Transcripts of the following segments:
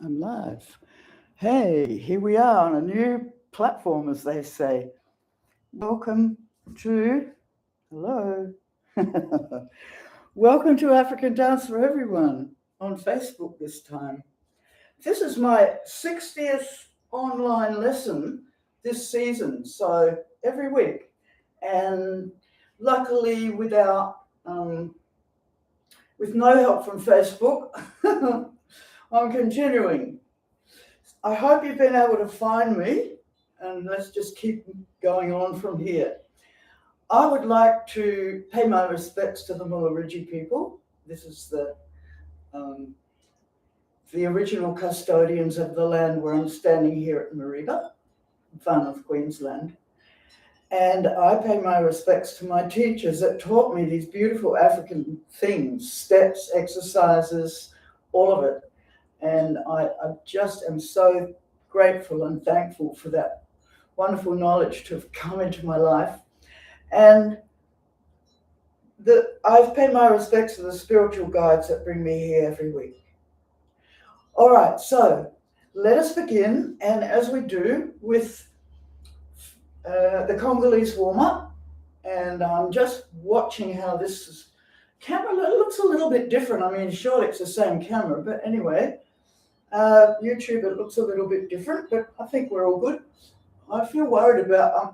I'm live. Hey, here we are on a new platform, as they say. Welcome to, hello. Welcome to African Dance for Everyone on Facebook this time. This is my 60th online lesson this season, so every week. And luckily, with no help from Facebook, I'm continuing. I hope you've been able to find me, and let's just keep going on from here. I would like to pay my respects to the Mularigi people. This is the original custodians of the land where I'm standing here at Mariba, Far North Queensland. And I pay my respects to my teachers that taught me these beautiful African things, steps, exercises, all of it. And I just am so grateful and thankful for that wonderful knowledge to have come into my life. And I've paid my respects to the spiritual guides that bring me here every week. All right, so let us begin, and as we do, with the Congolese warm-up. And I'm just watching how this camera looks a little bit different. I mean, surely it's the same camera, but anyway, YouTube, it looks a little bit different, but I think we're all good. I'm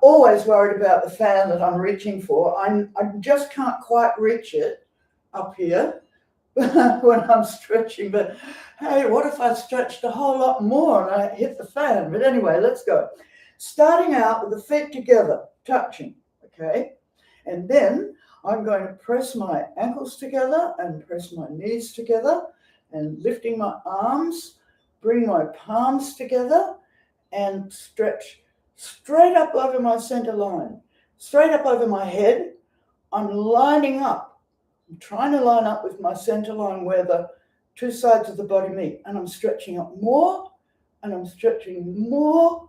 always worried about the fan that I'm reaching for. I just can't quite reach it up here when I'm stretching, but hey, what if I stretched a whole lot more and I hit the fan? But anyway, let's go. Starting out with the feet together, touching, okay? And then I'm going to press my ankles together and press my knees together and lifting my arms, bring my palms together and stretch straight up over my center line, straight up over my head. I'm lining up. I'm trying to line up with my center line where the two sides of the body meet. And I'm stretching up more, and I'm stretching more,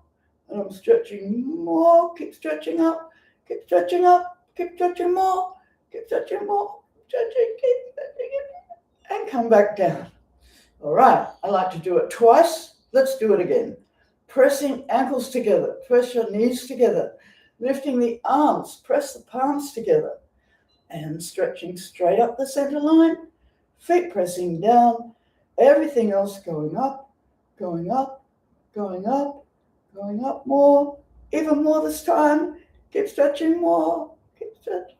and I'm stretching more. Keep stretching up, keep stretching up, keep stretching more, keep stretching more, stretching, keep stretching it, and come back down. All right, I like to do it twice. Let's do it again. Pressing ankles together, press your knees together, lifting the arms, press the palms together, and stretching straight up the center line, feet pressing down, everything else going up, going up, going up, going up more, even more this time. Keep stretching more, keep stretching,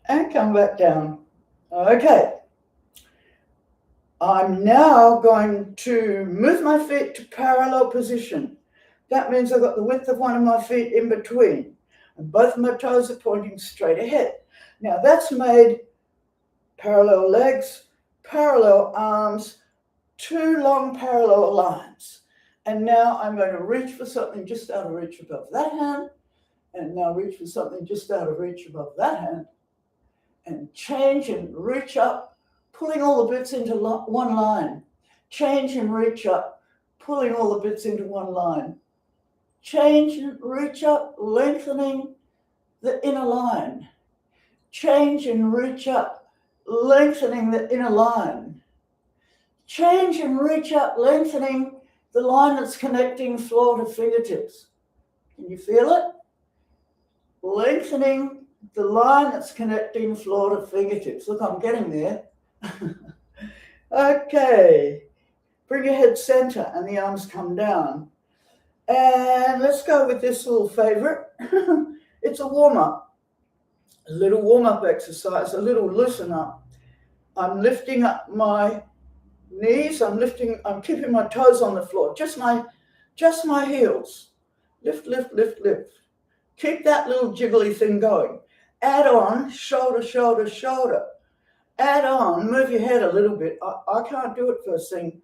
and come back down. Okay. I'm now going to move my feet to parallel position. That means I've got the width of one of my feet in between, and both of my toes are pointing straight ahead. Now that's made parallel legs, parallel arms, two long parallel lines. And now I'm going to reach for something just out of reach above that hand, and now reach for something just out of reach above that hand, and change and reach up, pulling all the bits into one line. Change and reach up, pulling all the bits into one line. Change and reach up, lengthening the inner line. Change and reach up, lengthening the inner line. Change and reach up, lengthening the line that's connecting floor to fingertips. Can you feel it? Lengthening the line that's connecting floor to fingertips. Look, I'm getting there. Okay, bring your head center and the arms come down. And let's go with this little favorite. It's a warm-up, a little warm-up exercise, a little loosen up. I'm lifting up my knees, I'm keeping my toes on the floor, just my heels. Lift, lift, lift, lift. Keep that little jiggly thing going. Add on shoulder, shoulder, shoulder. Add on, move your head a little bit. I can't do it first thing,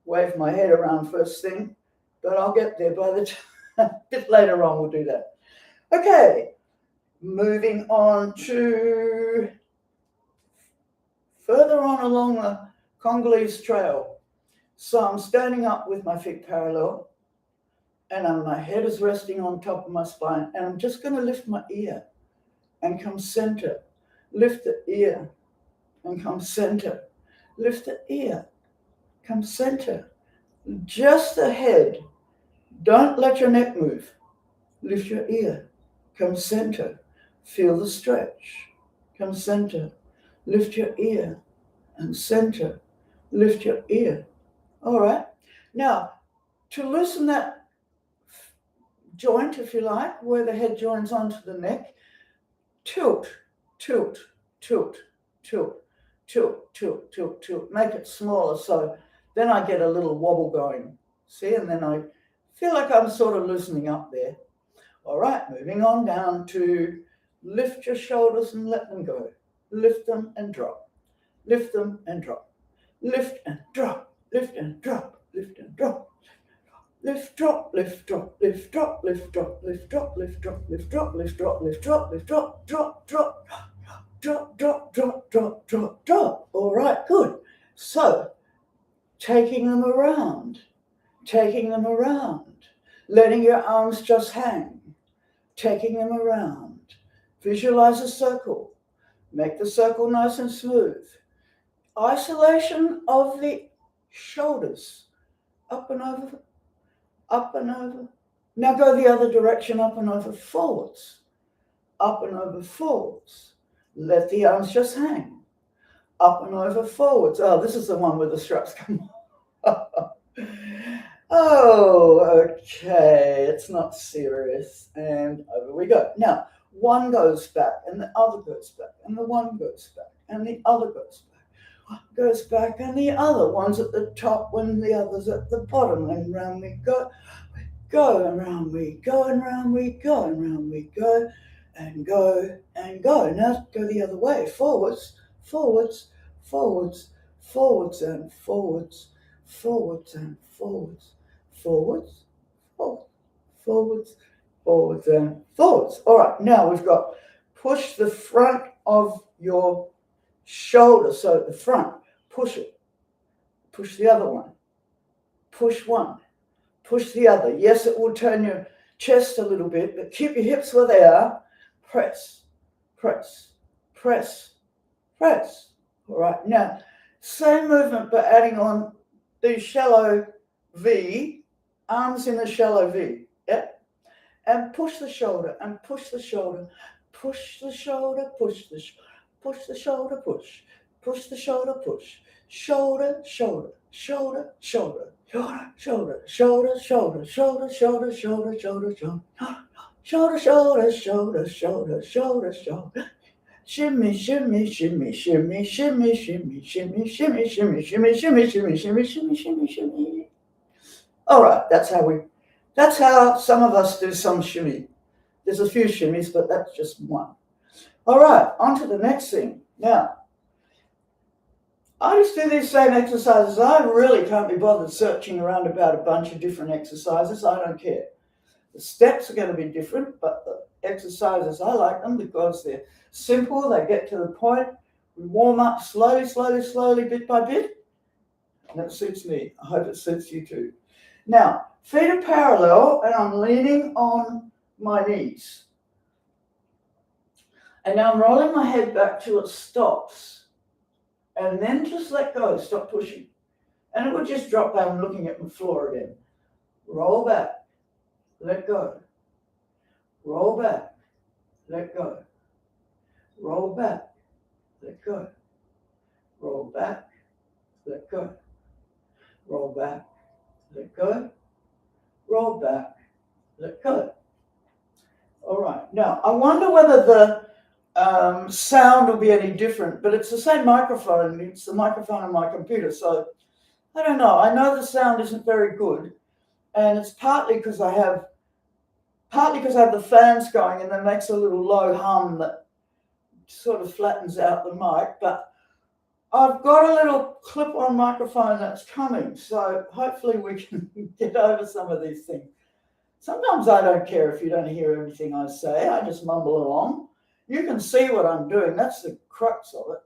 wave my head around first thing, but I'll get there by the time, a bit later on we'll do that. Okay, moving on to further on along the Congolese trail. So I'm standing up with my feet parallel, and my head is resting on top of my spine, and I'm just going to lift my ear and come center. Lift the ear and come center. Lift the ear, come center. Just the head. Don't let your neck move. Lift your ear. Come center. Feel the stretch. Come center. Lift your ear and center. Lift your ear. All right. Now, to loosen that joint, if you like, where the head joins onto the neck, tilt, tilt, tilt, tilt, tilt, tilt, tilt, tilt. Make it smaller so then I get a little wobble going. See, and then I feel like I'm sort of loosening up there. All right, moving on down to lift your shoulders and let them go. Lift them and drop. Lift them and drop. Lift and drop. Lift and drop. Lift and drop. Lift, drop, lift, drop, lift, drop, lift, drop, lift, drop, lift, drop, lift, drop, lift, drop, lift, drop, lift, drop, drop, drop, drop, drop, drop, drop, drop, drop. All right, good. So, taking them around, letting your arms just hang, taking them around. Visualize a circle. Make the circle nice and smooth. Isolation of the shoulders. Up and over, up and over. Now go the other direction, up and over, forwards. Up and over, forwards. Let the arms just hang. Up and over, forwards. Oh, this is the one where the straps come off. Oh, okay, it's not serious. And over we go. Now, one goes back, and the other goes back, and the one goes back, and the other goes back. One goes back, and the other one's at the top, when the other's at the bottom, and round we go, and round we go, and round we go, and round we go, and go, and go. Now go the other way, forwards, forwards, forwards, forwards, and forwards, forwards, and forwards. Forwards, forwards, forwards, and forwards. All right, now we've got push the front of your shoulder. So the front, push it. Push the other one. Push one. Push the other. Yes, it will turn your chest a little bit, but keep your hips where they are. Press, press, press, press. All right, now, same movement, but adding on the shallow V, arms in a shallow V, yep. And push the shoulder, and push the shoulder, push the shoulder, push the push the shoulder, push the shoulder, push, shoulder, shoulder, shoulder, shoulder, shoulder, shoulder, shoulder, shoulder, shoulder, shoulder, shoulder, shoulder, shoulder, shoulder, shoulder, shoulder, shoulder, shoulder. Shimmy, shimmy, shimmy, shimmy, shimmy, shimmy, shimmy, shimmy, shimmy, shimmy, shimmy, shimmy, shimmy, shimmy, shimmy, shimmy. All right, that's how some of us do some shimmy. There's a few shimmies, but that's just one. All right, on to the next thing. Now, I just do these same exercises. I really can't be bothered searching around about a bunch of different exercises. I don't care. The steps are going to be different, but the exercises, I like them because they're simple. They get to the point. We warm up slowly, slowly, slowly, bit by bit. And that suits me. I hope it suits you too. Now, feet are parallel, and I'm leaning on my knees. And now I'm rolling my head back till it stops. And then just let go, stop pushing. And it will just drop down looking at the floor again. Roll back, let go. Roll back, let go. Roll back, let go. Roll back, let go. Roll back, let go. Roll back, let go. All right. Now, I wonder whether the sound will be any different, but it's the same microphone. It's the microphone on my computer. So I don't know. I know the sound isn't very good, and it's partly because I have the fans going, and that makes a little low hum that sort of flattens out the mic. But I've got a little clip-on microphone that's coming, so hopefully we can get over some of these things. Sometimes I don't care if you don't hear everything I say. I just mumble along. You can see what I'm doing. That's the crux of it.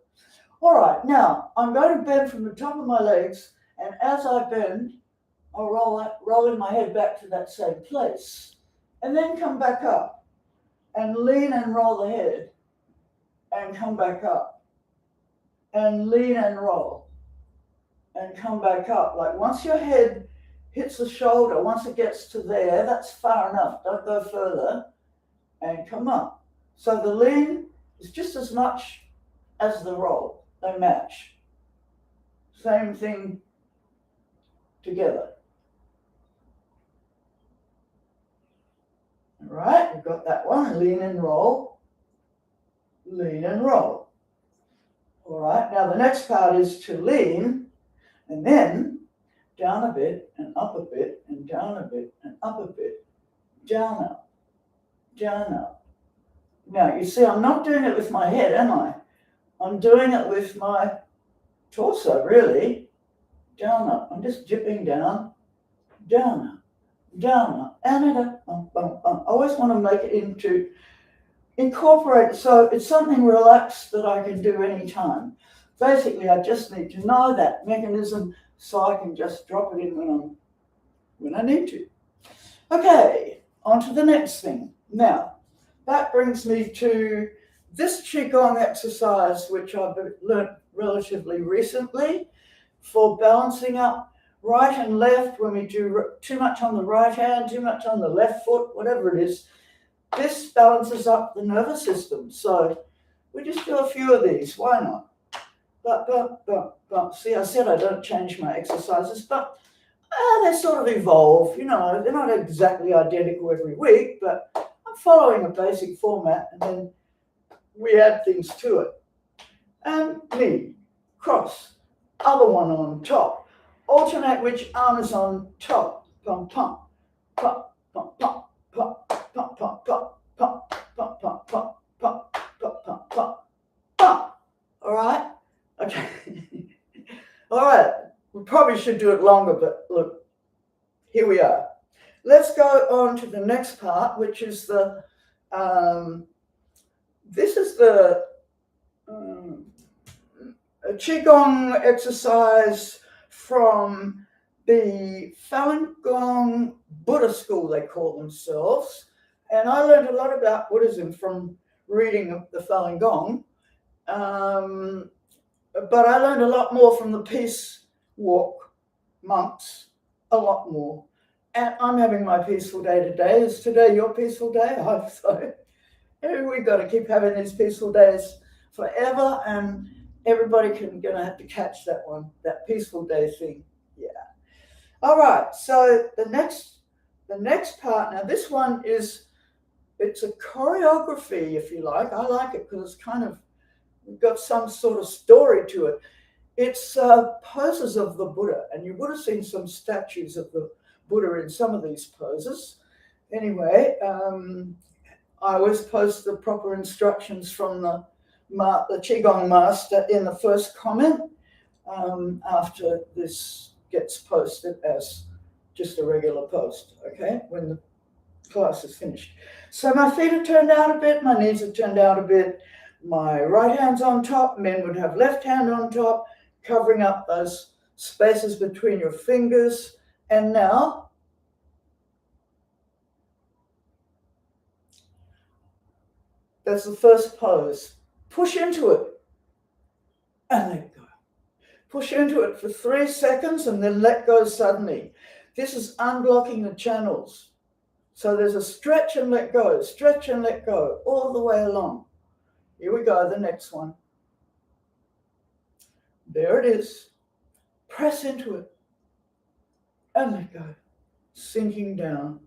All right, now I'm going to bend from the top of my legs, and as I bend, I'll roll in my head back to that same place, and then come back up, and lean and roll the head, and come back up, and lean and roll, and come back up. Like once your head hits the shoulder. Once it gets to there, that's far enough. Don't go further. And come up. So the lean is just as much as the roll. They match. Same thing together. All right, we've got that one. Lean and roll. Lean and roll. All right, now the next part is to lean and then down a bit and up a bit and down a bit and up a bit. Down, up. Down, up. Now, you see, I'm not doing it with my head, am I? I'm doing it with my torso, really. Down, up. I'm just dipping down, up, and up, bump, bump, bump. I always want to make it incorporate, so it's something relaxed that I can do anytime. Basically, I just need to know that mechanism so I can just drop it in when I need to. Okay, on to the next thing. Now, that brings me to this Qigong exercise, which I've learnt relatively recently for balancing up right and left when we do too much on the right hand, too much on the left foot, whatever it is. This balances up the nervous system. So we just do a few of these. Why not? But. See, I said I don't change my exercises, but they sort of evolve. You know, they're not exactly identical every week, but I'm following a basic format, and then we add things to it. And knee, cross, other one on top. Alternate which arm is on top. Pump, pump, pump, pump, pump, pump, pump, pump, pump, pump, pump, pump, pump, pump, pump, pump, pump, pump. All right? Okay. All right. We probably should do it longer, but look, here we are. Let's go on to the next part, which is the, this is the Qigong exercise from the Falun Gong Buddha school, they call themselves. And I learned a lot about Buddhism from reading the Falun Gong. But I learned a lot more from the Peace Walk monks, a lot more. And I'm having my peaceful day today. Is today your peaceful day? I hope so. We've got to keep having these peaceful days forever, and everybody gonna have to catch that one, that peaceful day thing. Yeah. All right. So the next part. Now this one is, it's a choreography, if you like. I like it because it's kind of got some sort of story to it. It's poses of the Buddha, and you would have seen some statues of the Buddha in some of these poses. Anyway, I always post the proper instructions from the Qigong master in the first comment after this gets posted as just a regular post, okay, when the class is finished. So my feet are turned out a bit, my knees are turned out a bit, my right hand's on top, men would have left hand on top, covering up those spaces between your fingers. And now, that's the first pose. Push into it and let go. Push into it for 3 seconds and then let go suddenly. This is unblocking the channels. So there's a stretch and let go, stretch and let go, all the way along. Here we go, the next one. There it is. Press into it and let go, sinking down.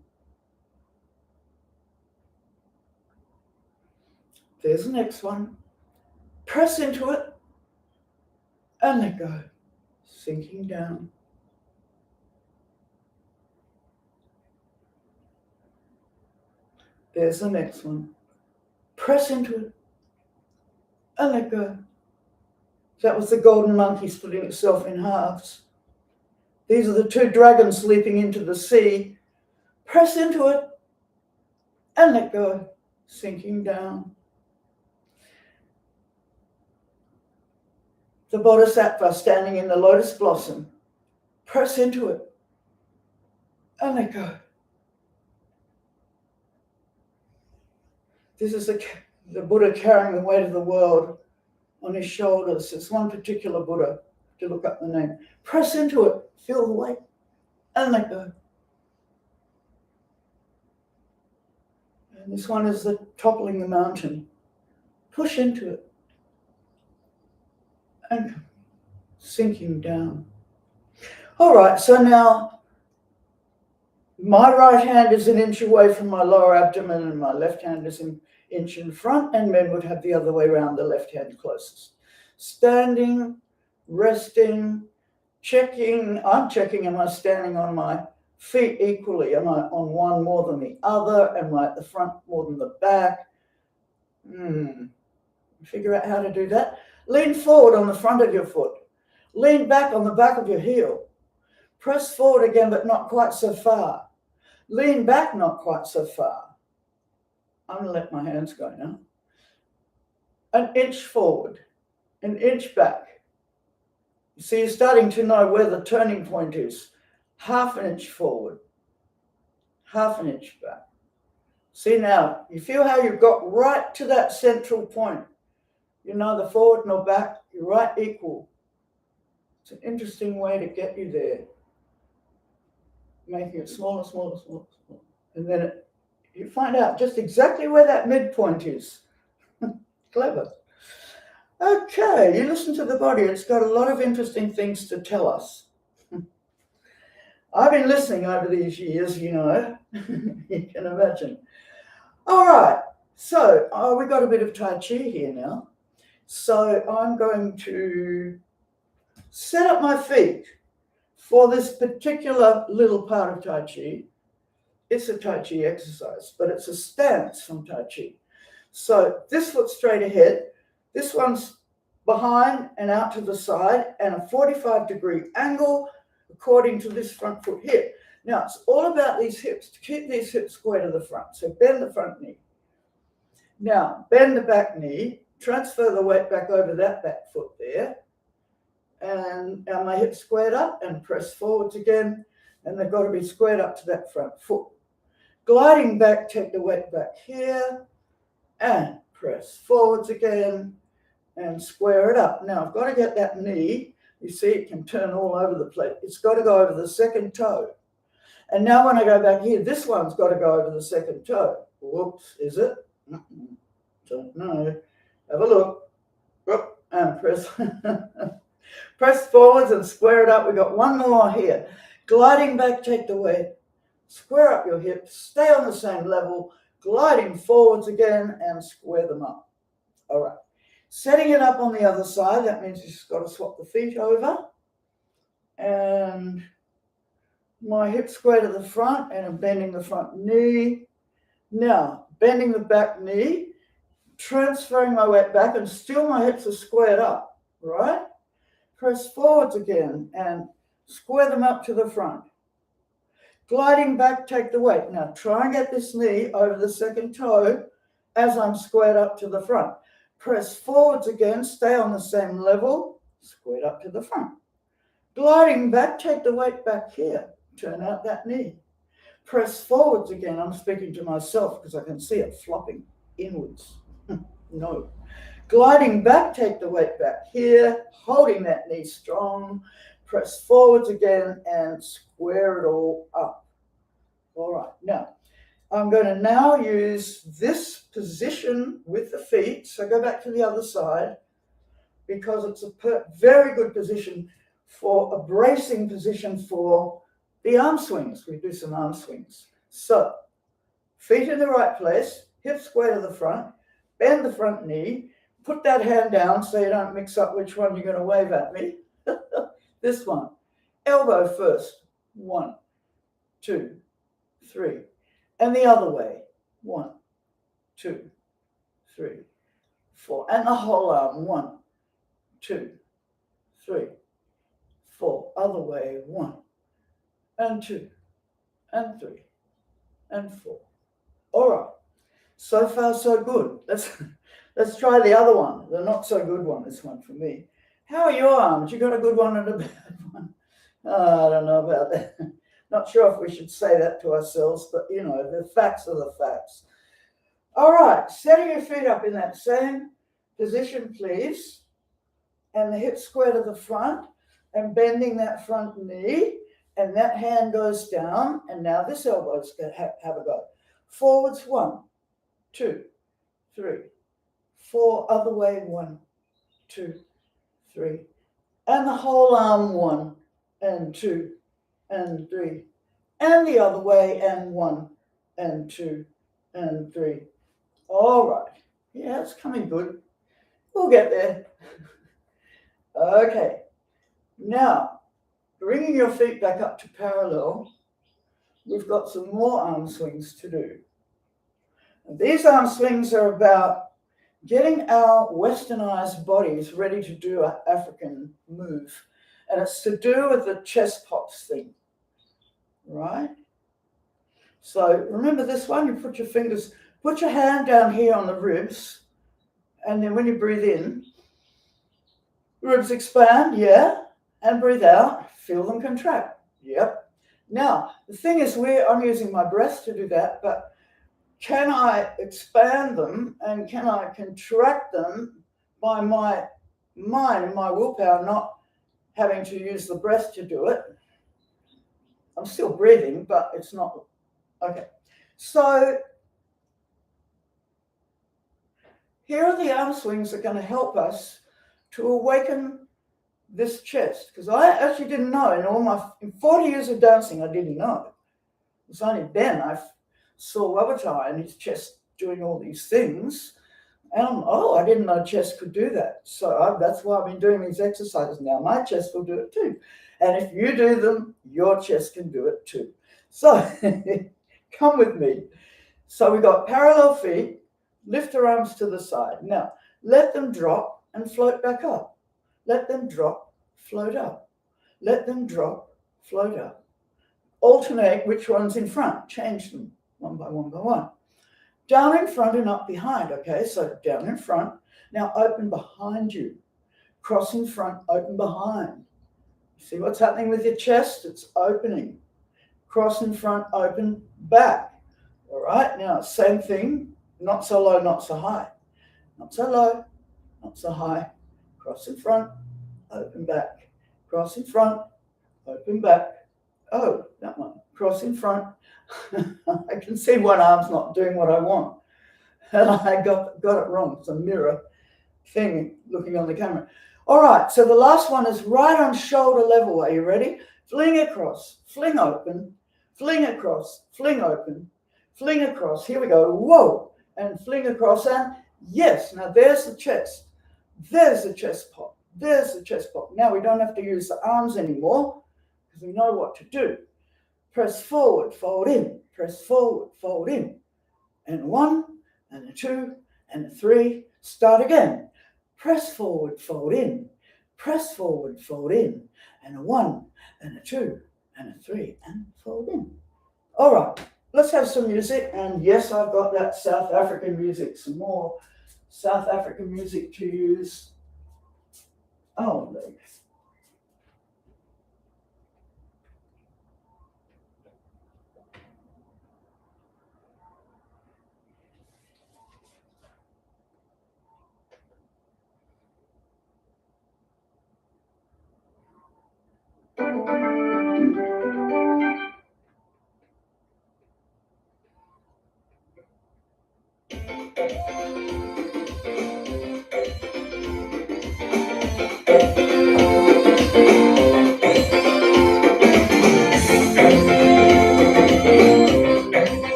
There's the next one. Press into it and let go, sinking down. There's the next one. Press into it and let go. That was the golden monkey splitting itself in halves. These are the 2 dragons leaping into the sea. Press into it and let go, sinking down. The Bodhisattva standing in the lotus blossom. Press into it and let go. This is the Buddha carrying the weight of the world on his shoulders. It's one particular Buddha, to look up the name. Press into it, feel the weight and let go. And this one is the toppling the mountain. Push into it and sinking down. All right, so now my right hand is an inch away from my lower abdomen and my left hand is an inch in front, and men would have the other way around, the left hand closest. Standing, resting, checking. I'm checking, am I standing on my feet equally? Am I on one more than the other? Am I at the front more than the back? Figure out how to do that. Lean forward on the front of your foot. Lean back on the back of your heel. Press forward again, but not quite so far. Lean back, not quite so far. I'm going to let my hands go now. An inch forward, an inch back. So you're starting to know where the turning point is. Half an inch forward, half an inch back. See now, you feel how you've got right to that central point. You're neither forward nor back, you're right equal. It's an interesting way to get you there. Making it smaller, smaller, smaller, smaller. And then you find out just exactly where that midpoint is. Clever. Okay, you listen to the body. It's got a lot of interesting things to tell us. I've been listening over these years, you know. You can imagine. All right, so we've got a bit of Tai Chi here now. So I'm going to set up my feet for this particular little part of Tai Chi. It's a Tai Chi exercise, but it's a stance from Tai Chi. So this foot straight ahead, this one's behind and out to the side, and a 45-degree angle according to this front foot here. Now, it's all about these hips, to keep these hips square to the front. So bend the front knee. Now, bend the back knee, transfer the weight back over that back foot there, and my hips squared up, and press forwards again, and they've got to be squared up to that front foot. Gliding back, take the weight back here, and press forwards again, and square it up. Now, I've got to get that knee. You see, it can turn all over the place. It's got to go over the second toe. And now when I go back here, this one's got to go over the second toe. Whoops, is it? Don't know. Have a look. And press. Press forwards and square it up. We've got one more here. Gliding back, take the weight. Square up your hips. Stay on the same level. Gliding forwards again and square them up. All right. Setting it up on the other side, that means you've just got to swap the feet over. And my hips square to the front, and I'm bending the front knee. Now, bending the back knee, transferring my weight back, and still my hips are squared up, right? Press forwards again and square them up to the front. Gliding back, take the weight. Now, try and get this knee over the second toe as I'm squared up to the front. Press forwards again, stay on the same level, squared up to the front. Gliding back, take the weight back here, turn out that knee. Press forwards again, I'm speaking to myself because I can see it flopping inwards. No. Gliding back, take the weight back here, holding that knee strong. Press forwards again and square it all up. All right, now, I'm going to now use this position with the feet. So go back to the other side, because it's a very good position for a bracing position for the arm swings. We do some arm swings. So feet in the right place, hips square to the front, bend the front knee, put that hand down so you don't mix up which one you're going to wave at me. This one. Elbow first. 1, 2, 3. And the other way. 1, 2, 3, 4. And the whole arm. 1, 2, 3, 4. Other way. 1, and 2, and 3, and 4. All right. So far, so good. Let's try the other one, the not so good one, this one for me. How are your arms? You got a good one and a bad one? Oh, I don't know about that. Not sure if we should say that to ourselves, but you know, the facts are the facts. All right, setting your feet up in that same position, please. And the hips square to the front and bending that front knee. and that hand goes down, and now this elbow's going to have a go. Forwards, 1, 2, 3, 4, other way, 1, 2, 3, and the whole arm, 1 and 2 and 3, and the other way, and 1 and 2 and 3. All right, yeah, it's coming good. We'll get there. Okay, now bringing your feet back up to parallel, we've got some more arm swings to do. And these arm swings are about getting our westernized bodies ready to do an African move. And it's to do with the chest pops thing, right? So remember this one, you put your hand down here on the ribs, and then when you breathe in, ribs expand, yeah, and breathe out, feel them contract, yep. Now, the thing is, I'm using my breath to do that, but can I expand them and can I contract them by my mind and my willpower, not having to use the breath to do it? I'm still breathing, but it's not, okay. So here are the arm swings that are going to help us to awaken this chest, because I actually didn't know in 40 years of dancing, I didn't know. It's only then I saw Wabatai and his chest doing all these things, and I didn't know chest could do that. So that's why I've been doing these exercises now. My chest will do it too, and if you do them, your chest can do it too. So come with me. So we got parallel feet, lift your arms to the side. Now let them drop and float back up. Let them drop, float up. Let them drop, float up. Alternate which one's in front. Change them one by one by one. Down in front and up behind, okay? So down in front. Now open behind you. Cross in front, open behind. See what's happening with your chest? It's opening. Cross in front, open back. All right, now same thing. Not so low, not so high. Not so low, not so high. Cross in front, open back. Cross in front, open back. Oh, that one. Cross in front. I can see one arm's not doing what I want. And I got it wrong. It's a mirror thing looking on the camera. All right, so the last one is right on shoulder level. Are you ready? Fling across, fling open, fling across, fling open, fling across. Here we go. Whoa. And fling across. And yes, now there's the chest. There's the chest pop. There's the chest pop. Now we don't have to use the arms anymore because we know what to do. Press forward, fold in. Press forward, fold in. And 1, and a 2, and a 3. Start again. Press forward, fold in. Press forward, fold in. And a 1, and a 2, and a 3, and fold in. All right, let's have some music. And yes, I've got that South African music, some more South African music to use. Oh, legs.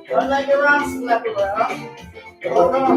Don't let your arms flap around. Hold on.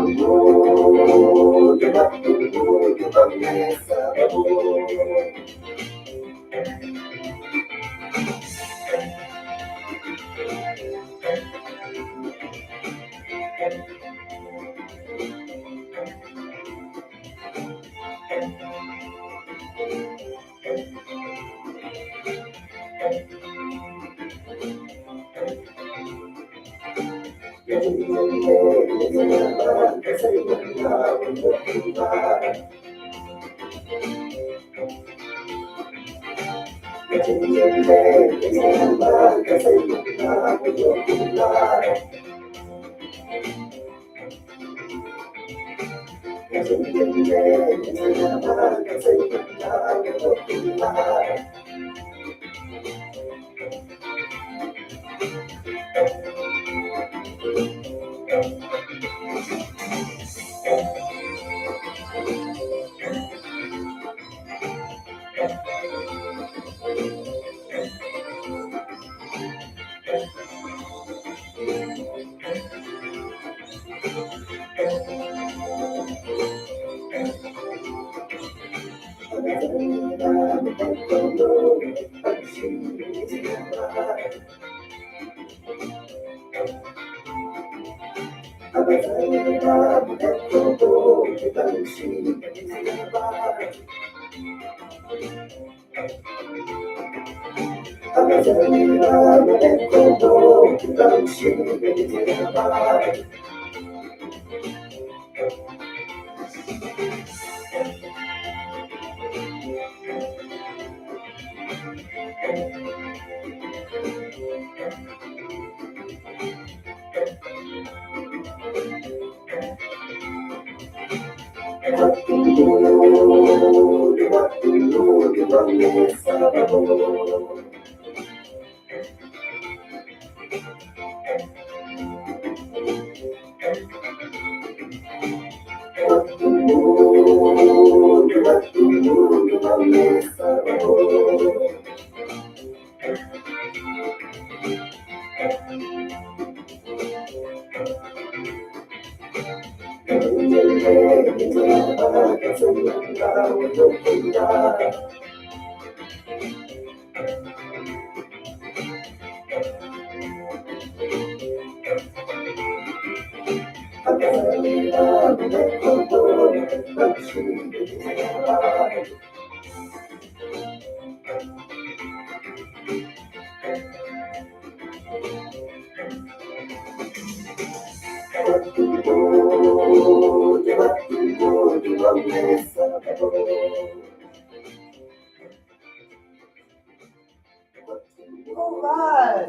All right.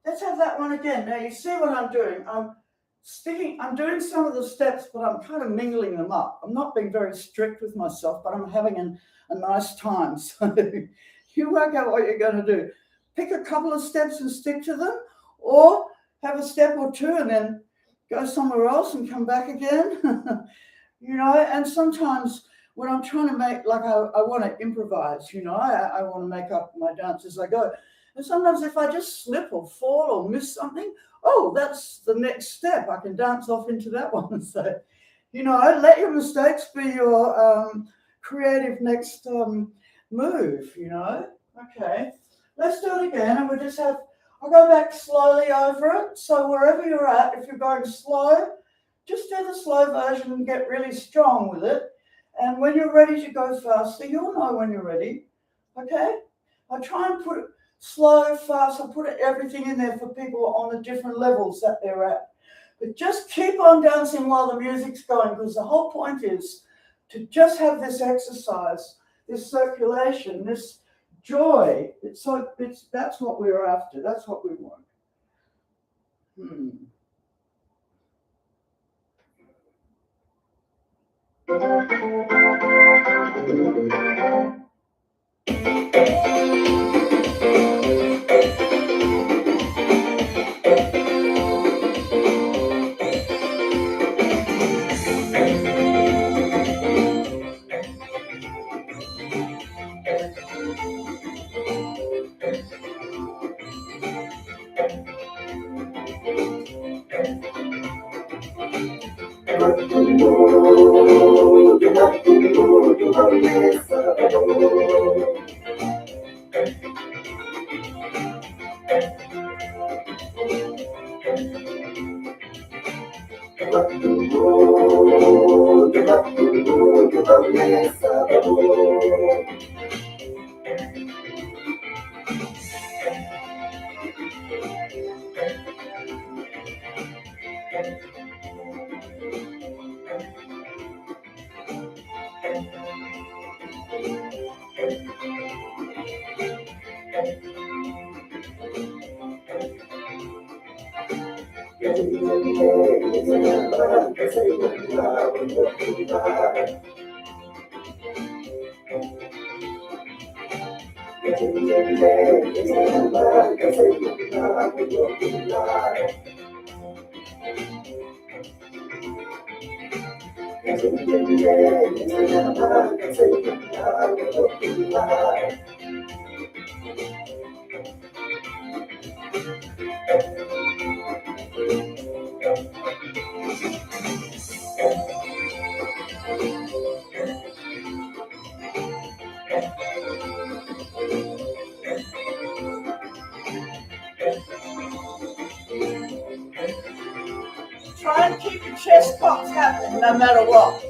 Let's have that one again. Now you see what I'm doing. I'm doing some of the steps, but I'm kind of mingling them up. I'm not being very strict with myself, but I'm having a nice time. So you work out what you're going to do. Pick a couple of steps and stick to them, or have a step or two and then go somewhere else and come back again. And sometimes when I'm trying to make, like I want to improvise, I want to make up my dance as I go. And sometimes if I just slip or fall or miss something, that's the next step. I can dance off into that one. So, let your mistakes be your creative next move, Okay, let's do it again. And I'll go back slowly over it. So wherever you're at, if you're going slow, just do the slow version and get really strong with it. And when you're ready to go faster, you'll know when you're ready. Okay? I try and put it slow, fast. I put everything in there for people on the different levels that they're at. But just keep on dancing while the music's going, because the whole point is to just have this exercise, this circulation, this joy. That's what we're after. That's what we want. Try and keep your chest pumps happening no matter what.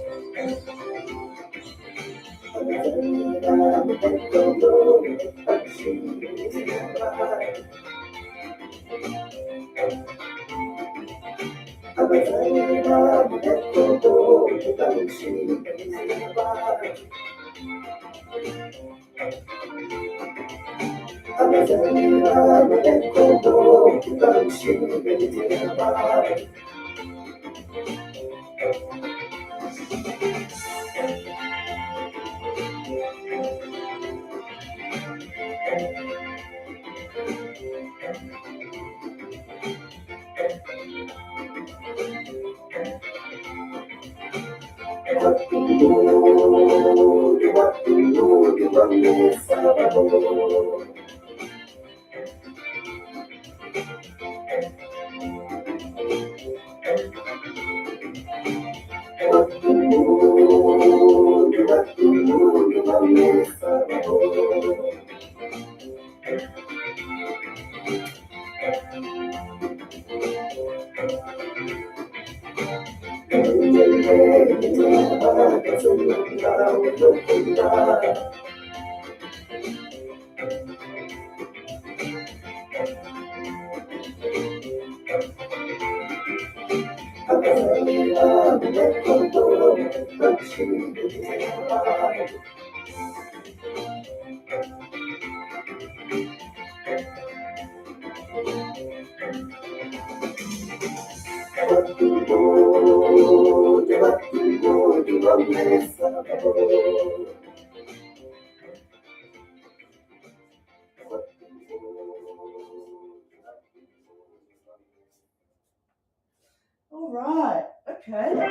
All right, okay, that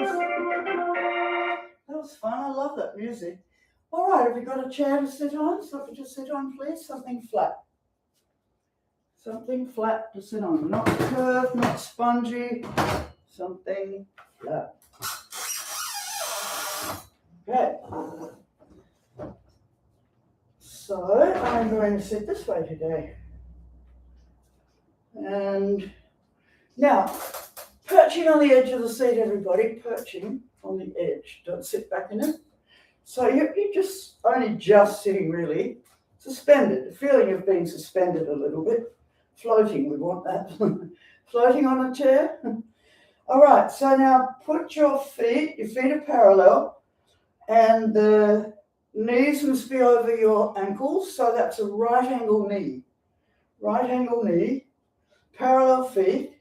was fun. I love that music. All right, have you got a chair to sit on? Something to sit on, please? Something flat. Something flat to sit on. Not curved, not spongy. Something flat. Okay. So I'm going to sit this way today. And now, perching on the edge of the seat, everybody, perching on the edge. Don't sit back in it. So you're just only just sitting really, suspended, the feeling of being suspended a little bit. Floating, we want that. Floating on a chair. All right, so now put your feet are parallel, and the knees must be over your ankles, so that's a right angle knee. Right angle knee, parallel feet,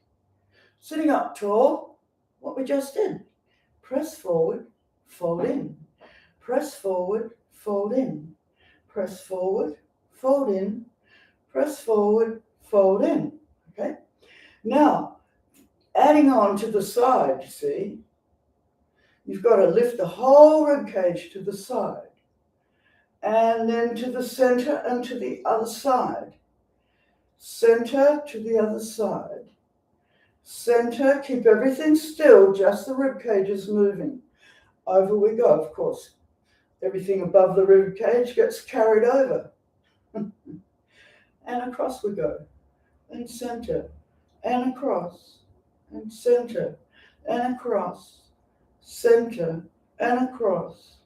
sitting up tall, what we just did. Press forward, fold in. Press forward, fold in. Press forward, fold in. Press forward, fold in. Okay? Now, adding on to the side, you see, you've got to lift the whole rib cage to the side, and then to the center and to the other side. Center to the other side. Center, keep everything still, just the rib cage is moving. Over we go, of course. Everything above the rib cage gets carried over. And across we go. And center, and across, and center, and across, center, and across.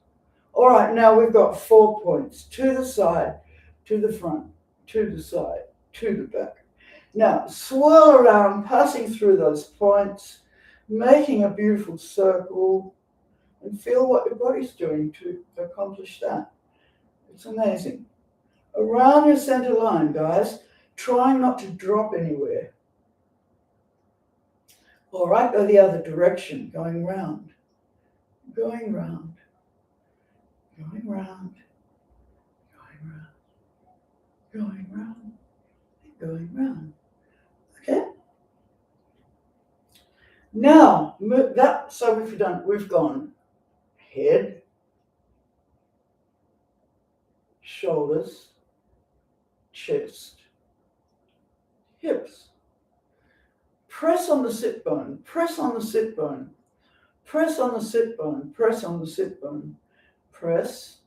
All right, now we've got 4 points, to the side, to the front, to the side, to the back. Now, swirl around, passing through those points, making a beautiful circle, and feel what your body's doing to accomplish that. It's amazing. Around your center line, guys, trying not to drop anywhere. All right, go the other direction, going round, going round, going round, going round, going round, going round. Okay. Now, so we've gone head, shoulders, chest, hips. Press on the sit bone, press on the sit bone, press on the sit bone, press on the sit bone, press,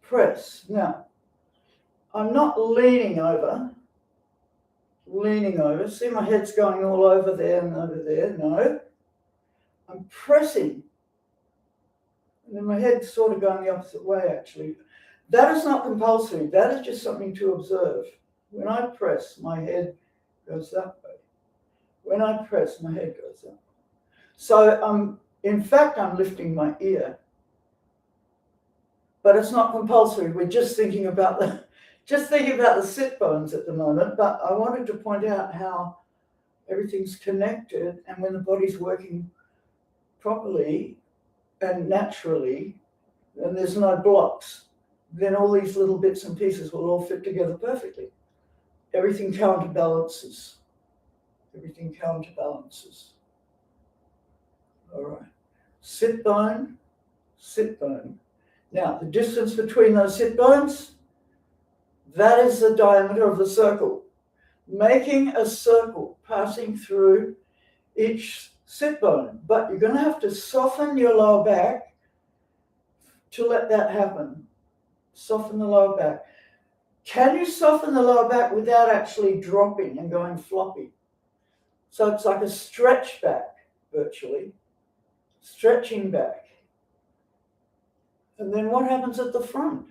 press. Now, I'm not leaning over. See, my head's going all over there and over there. No, I'm pressing. And then my head's sort of going the opposite way, actually. That is not compulsory. That is just something to observe. When I press, my head goes that way. When I press, my head goes up. So in fact, I'm lifting my ear. But it's not compulsory. We're just thinking about the sit bones at the moment. But I wanted to point out how everything's connected, and when the body's working properly and naturally, and there's no blocks, then all these little bits and pieces will all fit together perfectly. Everything counterbalances. Everything counterbalances. All right. Sit bone, sit bone. Now, the distance between those sit bones, that is the diameter of the circle. Making a circle, passing through each sit bone. But you're going to have to soften your lower back to let that happen. Soften the lower back. Can you soften the lower back without actually dropping and going floppy? So it's like a stretch back, virtually. Stretching back. And then what happens at the front?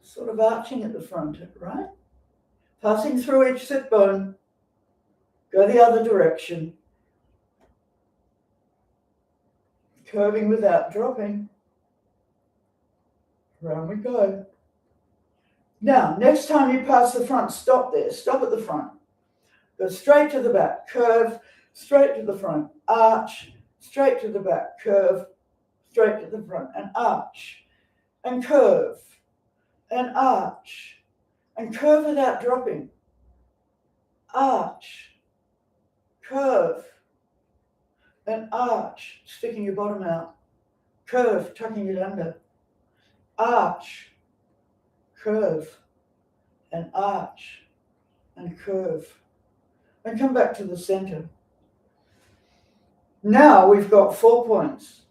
Sort of arching at the front, right? Passing through each sit bone. Go the other direction. Curving without dropping. Round we go. Now, next time you pass the front, stop there. Stop at the front. Go straight to the back. Curve, straight to the front. Arch, straight to the back. Curve, straight to the front. And arch. And curve. And arch. And curve without dropping. Arch. Curve. And arch. Sticking your bottom out. Curve, tucking it under. Arch. Curve. And arch. And curve. And come back to the center. Now we've got 4 points.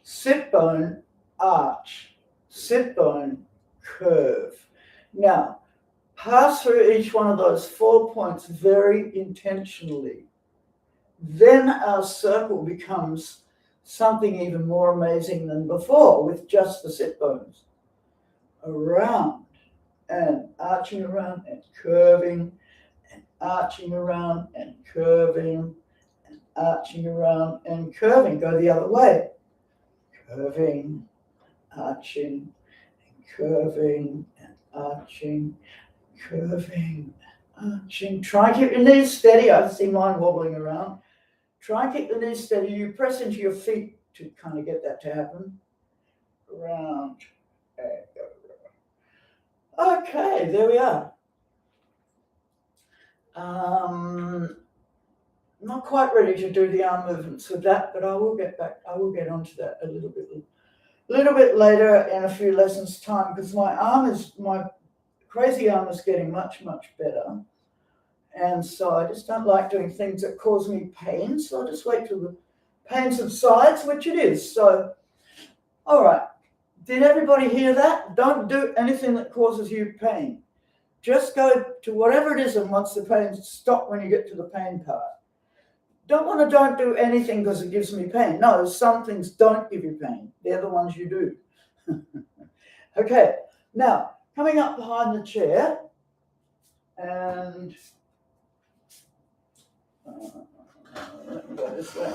Sit bone, arch. Sit bone, curve. Now, pass through each one of those 4 points very intentionally. Then our circle becomes something even more amazing than before with just the sit bones. Around and arching around and curving and arching around and curving and arching around and curving. Go the other way. Curving, arching, and curving, and arching, curving, arching. Try and keep your knees steady. I see mine wobbling around. Try and keep the knees steady. You press into your feet to kind of get that to happen. Round and go round. Okay, there we are. Not quite ready to do the arm movements with that, but I will get onto that a little bit later in a few lessons' time, because my crazy arm is getting much, much better. And so I just don't like doing things that cause me pain. So I'll just wait till the pain subsides, which it is. So, all right. Did everybody hear that? Don't do anything that causes you pain. Just go to whatever it is, and once the pain stop when you get to the pain part. Don't do anything because it gives me pain. No, some things don't give you pain. They're the ones you do. Okay, now, coming up behind the chair, and let me go this way.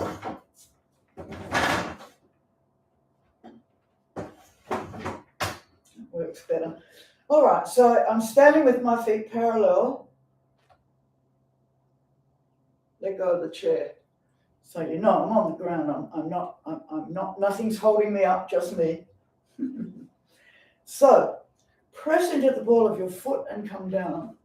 Works better. All right, so I'm standing with my feet parallel. let go of the chair. So you know I'm on the ground. I'm not, nothing's holding me up, just me. So press into the ball of your foot and come down.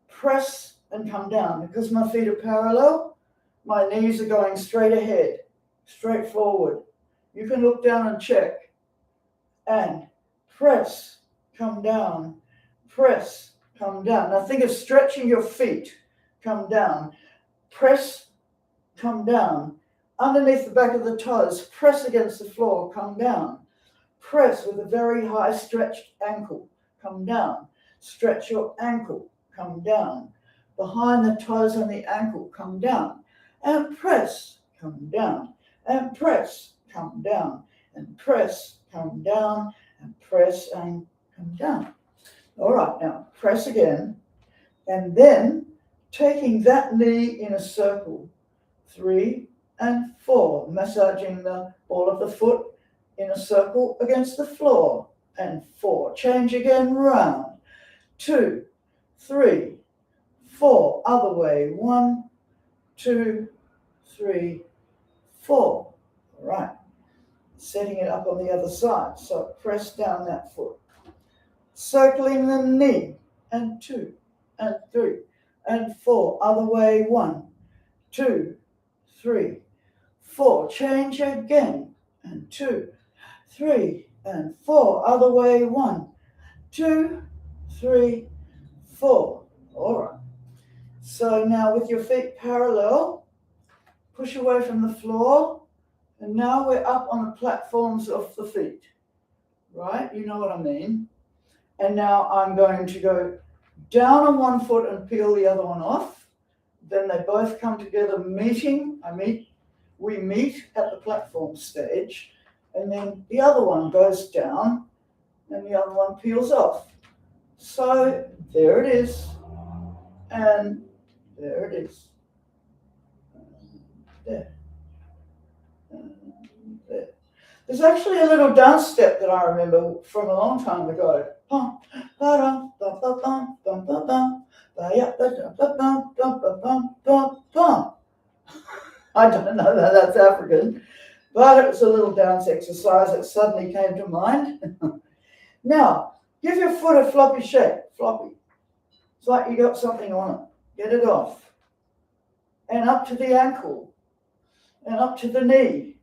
Press and come down. Because my feet are parallel, my knees are going straight ahead, straight forward. You can look down and check. And press, come down. Press, come down. Now think of stretching your feet. Come down. Press, come down. Underneath the back of the toes, press against the floor, come down. Press with a very high stretched ankle, come down. Stretch your ankle, come down. Behind the toes and the ankle, come down. And press, come down. And press, come down. And press, come down. And press and come down. All right, now press again. And then taking that knee in a circle, 3 and 4, massaging the ball of the foot in a circle against the floor, and 4. Change again, round. 2, 3, 4. Other way. 1, 2, 3, 4. All right. Setting it up on the other side. So press down that foot. Circling the knee, and 2, and 3, and 4. Other way. 1, 2, 3, 4. Change again, and 2, 3, and 4. Other way. 1, 2, 3, 4. All right. So now with your feet parallel, push away from the floor, and now we're up on the platforms of the feet. Right? You know what I mean. And now I'm going to go down on one foot and peel the other one off. Then they both come together, we meet at the platform stage, and then the other one goes down and the other one peels off. So there it is, and there it is. There. There. There's actually a little dance step that I remember from a long time ago. I don't know that that's African, but it was a little dance exercise that suddenly came to mind. Now, give your foot a floppy shape, floppy. It's like you got something on it. Get it off. And up to the ankle, and up to the knee,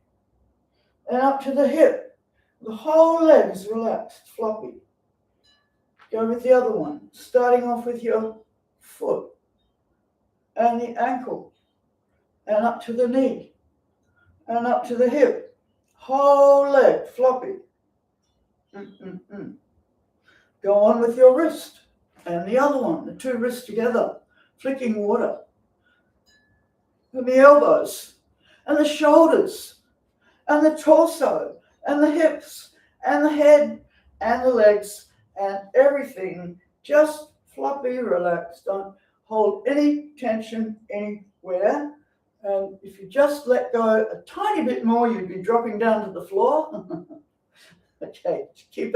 and up to the hip. The whole leg is relaxed, floppy. Go with the other one, starting off with your foot and the ankle, and up to the knee, and up to the hip. Whole leg, floppy. Go on with your wrist and the other one, the two wrists together, flicking water. And the elbows, and the shoulders, and the torso, and the hips, and the head, and the legs, and everything just floppy, relaxed. Don't hold any tension anywhere. And if you just let go a tiny bit more, you'd be dropping down to the floor. Okay, keep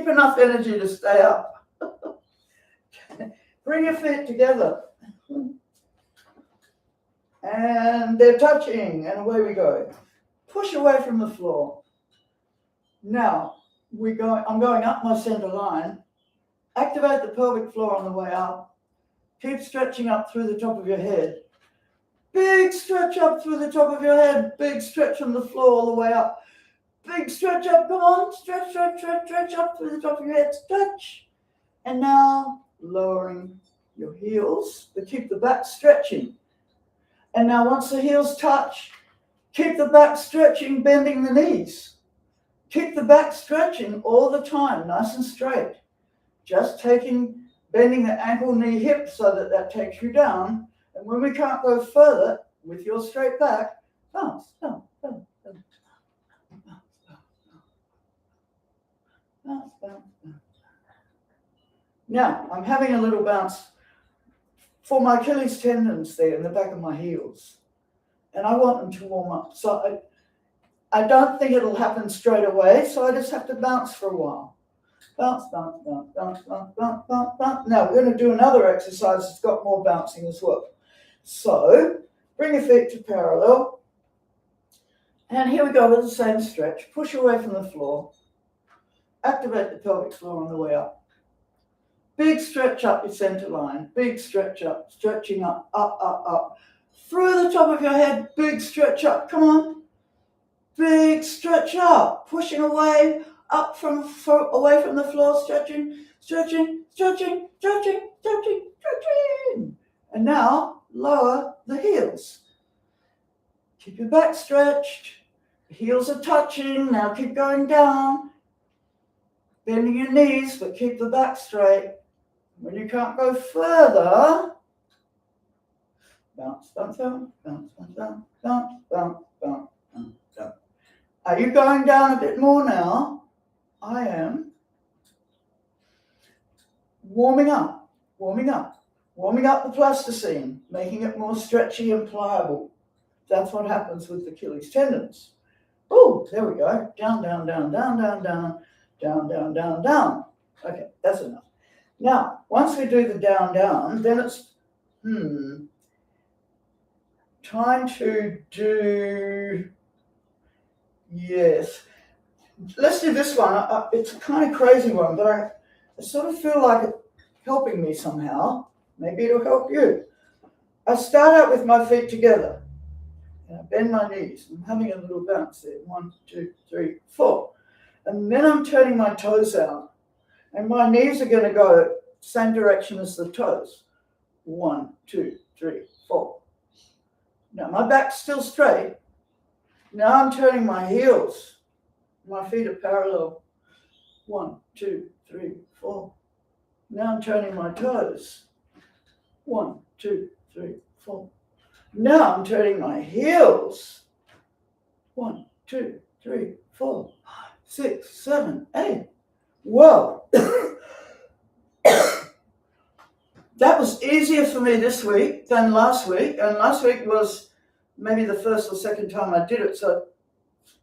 enough energy to stay up. Bring your feet together. And they're touching, and away we go. Push away from the floor. Now, I'm going up my center line. Activate the pelvic floor on the way up. Keep stretching up through the top of your head. Big stretch up through the top of your head. Big stretch from the floor all the way up. Big stretch up. Come on. Stretch up through the top of your head. Stretch. And now lowering your heels, but keep the back stretching. And now once the heels touch, keep the back stretching, bending the knees. Keep the back stretching all the time, nice and straight. Just bending the ankle, knee, hip so that takes you down. And when we can't go further with your straight back, bounce, bounce, bounce, bounce, bounce, bounce, bounce, bounce. Now, I'm having a little bounce for my Achilles tendons there in the back of my heels. And I want them to warm up. So I don't think it'll happen straight away, so I just have to bounce for a while. Bounce, bounce, bounce, bounce, bounce, bounce, bounce, bounce. Now we're going to do another exercise that's got more bouncing as well. So Bring your feet to parallel. And here we go with the same stretch. Push away from the floor. Activate the pelvic floor on the way up. Big stretch up your center line. Big stretch up. Stretching up, up, up, up. Through the top of your head. Big stretch up. Come on. Big stretch up. Pushing away, up away from the floor. Stretching, stretching, stretching, stretching, stretching, stretching. And now lower the heels. Keep your back stretched. The heels are touching. Now keep going down. Bending your knees, but keep the back straight. When you can't go further, bounce, bounce, bounce, bounce, bounce, bounce, bounce, bounce, bounce, bounce. Are you going down a bit more now? I am. Warming up, warming up, warming up the plasticine, making it more stretchy and pliable. That's what happens with the Achilles tendons. Oh, there we go. Down, down, down, down, down, down, down, down, down, down. Okay, that's enough. Now, once we do the down, down, then it's time to do, yes. Let's do this one. It's a kind of crazy one, but I sort of feel like it's helping me somehow. Maybe it'll help you. I start out with my feet together. And I bend my knees. I'm having a little bounce there. 1, 2, 3, 4. And then I'm turning my toes out. And my knees are going to go same direction as the toes. 1, 2, 3, 4. Now my back's still straight. Now I'm turning my heels. My feet are parallel. 1, 2, 3, 4. Now I'm turning my toes. 1, 2, 3, 4. Now I'm turning my heels. 1, 2, 3, 4, 5, 6, 7, 8. Whoa. That was easier for me this week than last week. And last week was maybe the first or second time I did it. So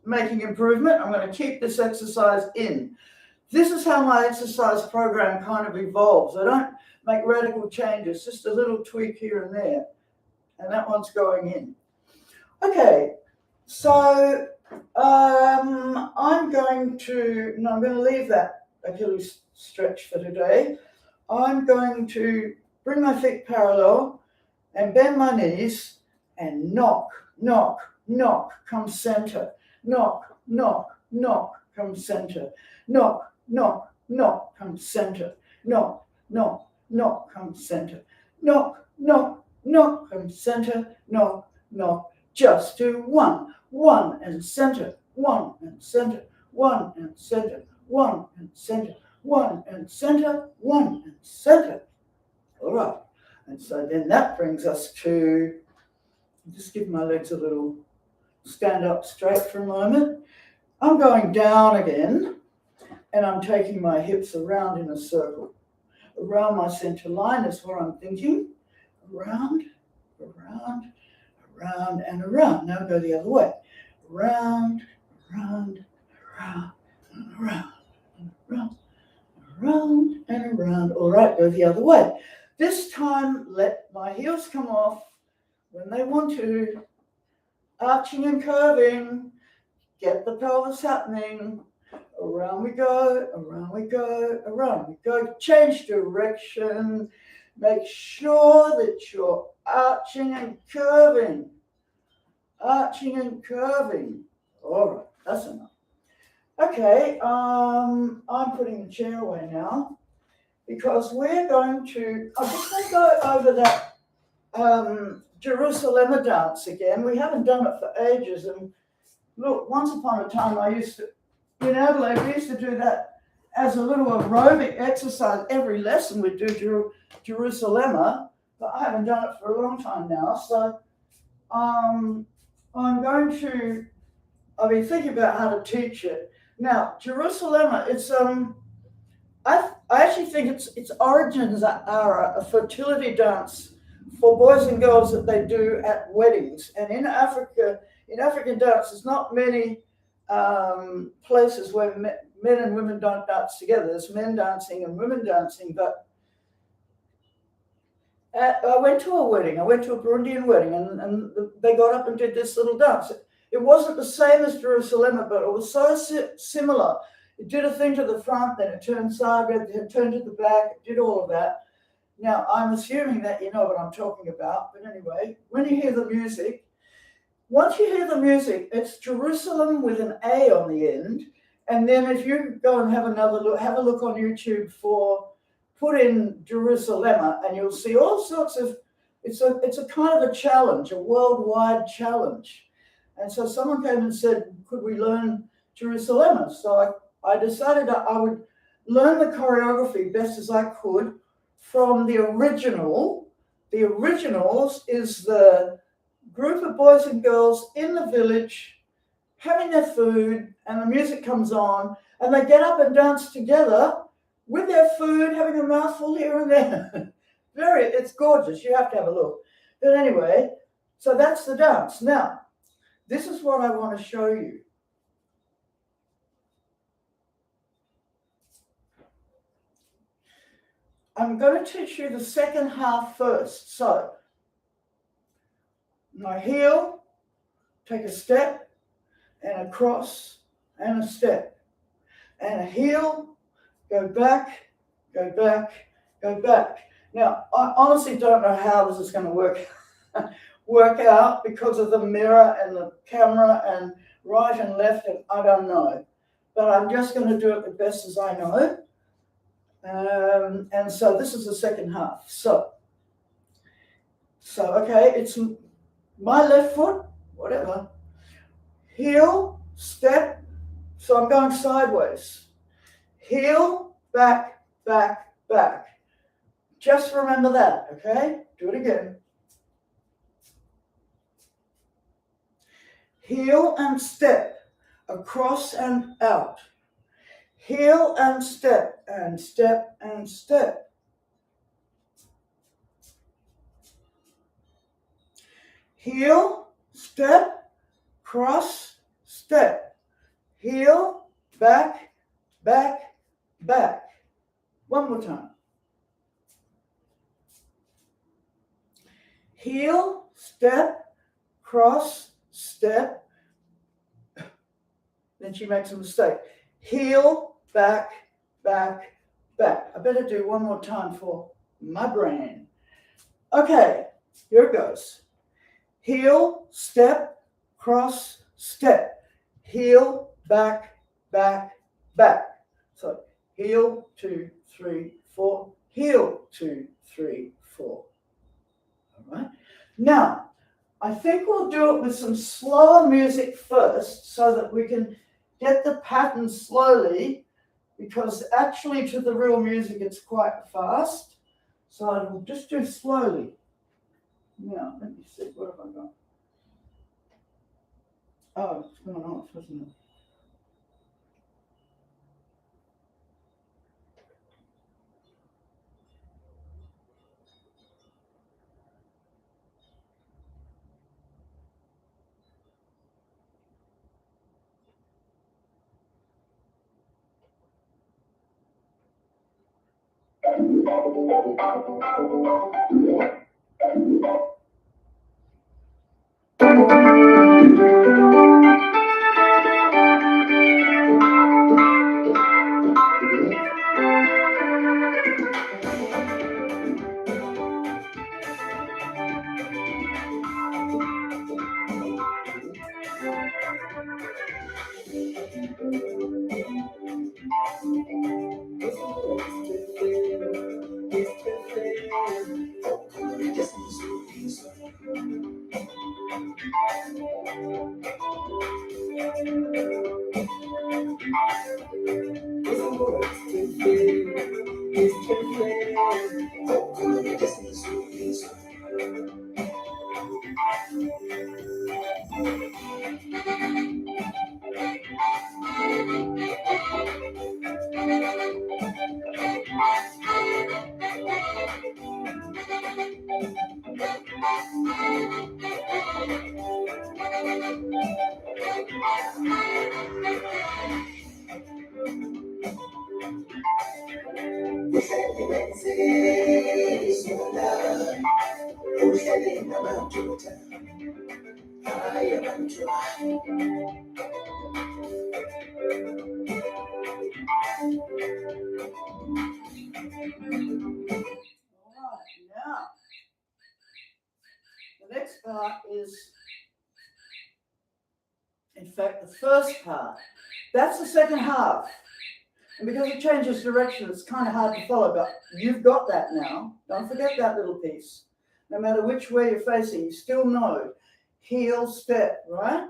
making improvement. I'm going to keep this exercise in. This is how my exercise program kind of evolves. I don't make radical changes, just a little tweak here and there. And that one's going in. Okay, so I'm going to leave that Achilles stretch for today. I'm going to bring my feet parallel and bend my knees and knock, knock, knock, come center. Knock, knock, knock, come center. Knock, knock, knock, come center. Knock, knock, knock, come center. Knock, knock, knock, come center. Knock, knock. Just do 1, 1 and center, 1 and center, 1 and center, 1 and center, 1 and center, 1 and center. All right. And so then that brings us to, just give my legs a little stand up straight for a moment. I'm going down again and I'm taking my hips around in a circle. Around my center line is where I'm thinking. Around, around, around and around. Now go the other way. Around, around, around, and around, and around, around and around. All right, go the other way. This time, let my heels come off when they want to. Arching and curving. Get the pelvis happening. Around we go, around we go, around we go. Change direction. Make sure that you're arching and curving. Arching and curving. All right, that's enough. Okay, I'm putting the chair away now because we're going to, I'm just going to go over that Jerusalem dance again. We haven't done it for ages. And look, once upon a time in Adelaide, we used to do that as a little aerobic exercise. Every lesson we'd do Jerusalem, but I haven't done it for a long time now. So I've been thinking about how to teach it. Now, Jerusalem, it's I actually think its origins are a fertility dance for boys and girls that they do at weddings. And in Africa, in African dance, there's not many places where men and women don't dance together. There's men dancing and women dancing, but I went to a wedding. I went to a Burundian wedding, and they got up and did this little dance. It wasn't the same as Jerusalem, but it was so similar. It did a thing to the front, then it turned saga, then it turned to the back, it did all of that. Now, I'm assuming that you know what I'm talking about, but anyway, when you hear the music, once you hear the music, it's Jerusalem with an A on the end, and then if you go and have another look, have a look on YouTube put in Jerusalem, and you'll see all sorts of, it's a kind of a challenge, a worldwide challenge. And so someone came and said, could we learn Jerusalem? So I decided that I would learn the choreography best as I could from the original. The originals is the group of boys and girls in the village having their food, and the music comes on, and they get up and dance together with their food, having a mouthful here and there. It's gorgeous. You have to have a look. But anyway, so that's the dance. Now, this is what I want to show you. I'm going to teach you the second half first. So, my heel, take a step, and a cross, and a step, and a heel, go back, go back, go back. Now, I honestly don't know how this is going to work out because of the mirror and the camera and right and left, and I don't know. But I'm just going to do it the best as I know. And so this is the second half. So okay, it's my left foot, whatever, heel, step, so I'm going sideways. Heel, back, back, back. Just remember that, okay? Do it again. Heel and step, across and out. Heel and step, and step, and step. Heel, step, cross, step. Heel, back, back, back. One more time. Heel, step, cross, step. Then she makes a mistake. Heel, back, back, back. I better do one more time for my brain. Okay, here it goes. Heel, step, cross, step. Heel, back, back, back. So heel, 2, 3, 4. Heel, 2, 3, 4. All right. Now, I think we'll do it with some slower music first so that we can get the pattern slowly, because actually to the real music it's quite fast. So I'll just do slowly. Now, let me see, what have I got? Oh, it's going off, isn't it? now the next part is, in fact, the first part. That's the second half. And because it changes direction, it's kind of hard to follow, but you've got that now. Don't forget that little piece. No matter which way you're facing, you still know heel, step, right?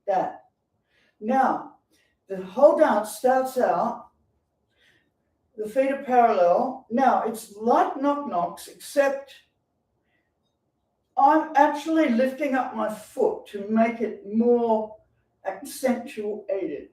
That. Now, the whole dance starts out, the feet are parallel. Now, it's like knock-knocks, except I'm actually lifting up my foot to make it more accentuated.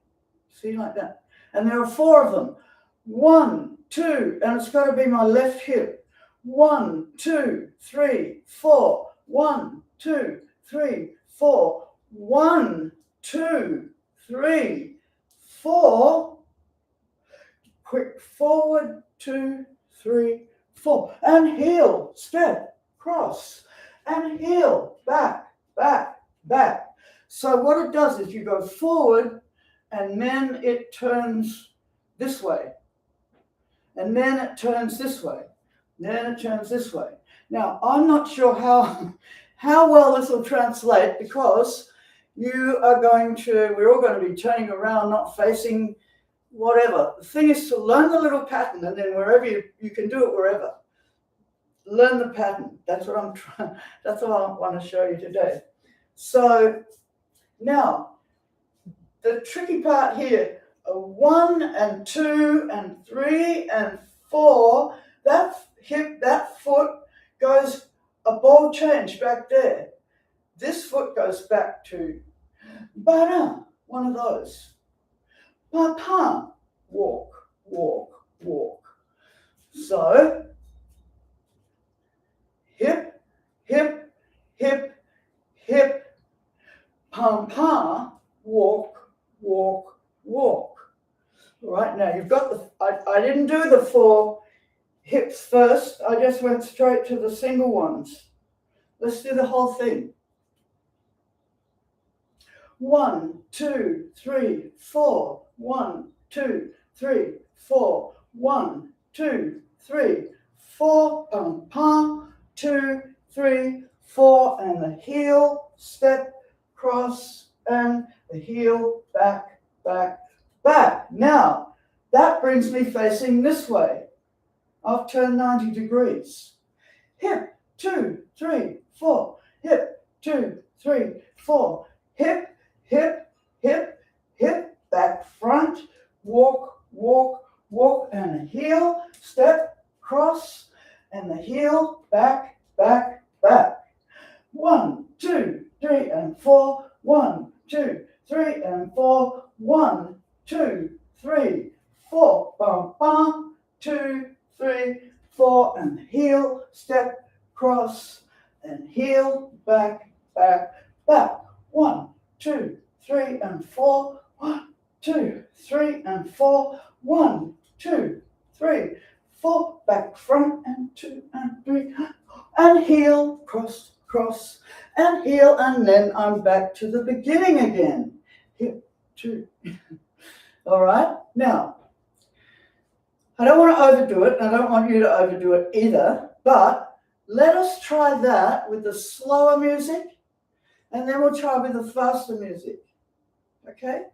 See, like that. And there are 4 of them. 1, 2, and it's got to be my left hip. 1, 2, 3, 4. 1, 2, 3, 4. 1, 2, 3, 4. Quick forward, 2, 3, 4. And heel, step, cross. And heel, back, back, back. So what it does is you go forward, and then it turns this way. And then it turns this way. Then it turns this way. Now, I'm not sure how well this will translate, because we're all going to be turning around, not facing whatever. The thing is to learn the little pattern, and then wherever you can do it wherever. Learn the pattern. That's what I want to show you today. So now, the tricky part here, 1 and 2 and 3 and 4, that foot goes a ball change back there. This foot goes back to bara, one of those. Papa, walk, walk, walk. So, hip, hip, hip, hip, pam-pam, walk, walk, walk. Right now, you've got I didn't do the 4 hips first. I just went straight to the single ones. Let's do the whole thing. 1, 2, 3, 4. 1, 2, 3, 4. 1, 2, 3, 4. Pam, pam. 2, 3, 4. And the heel, step, cross, and the heel, back, back, back. Now, that brings me facing this way. I've turned 90 degrees. Hip, 2, 3, 4. Hip, 2, 3, 4. Hip, hip, hip, hip, back, front, walk, walk, walk, and a heel, step, cross, and the heel, back, back, back. 1, 2, 3, and 4. 1, 2, 3, and 4. 1, 2, 3, 4. Bum, bum. 2, 3, 4, and heel, step, cross, and heel, back, back, back. 1, 2, 3, and 4. 1, 2, 3, and 4. 1, 2, 3, 4. Back, front, and 2, and 3, and heel, cross, cross, and heel, and then I'm back to the beginning again. Hip, 2. All right. Now, I don't want to overdo it, and I don't want you to overdo it either, but let us try that with the slower music, and then we'll try with the faster music. Okay?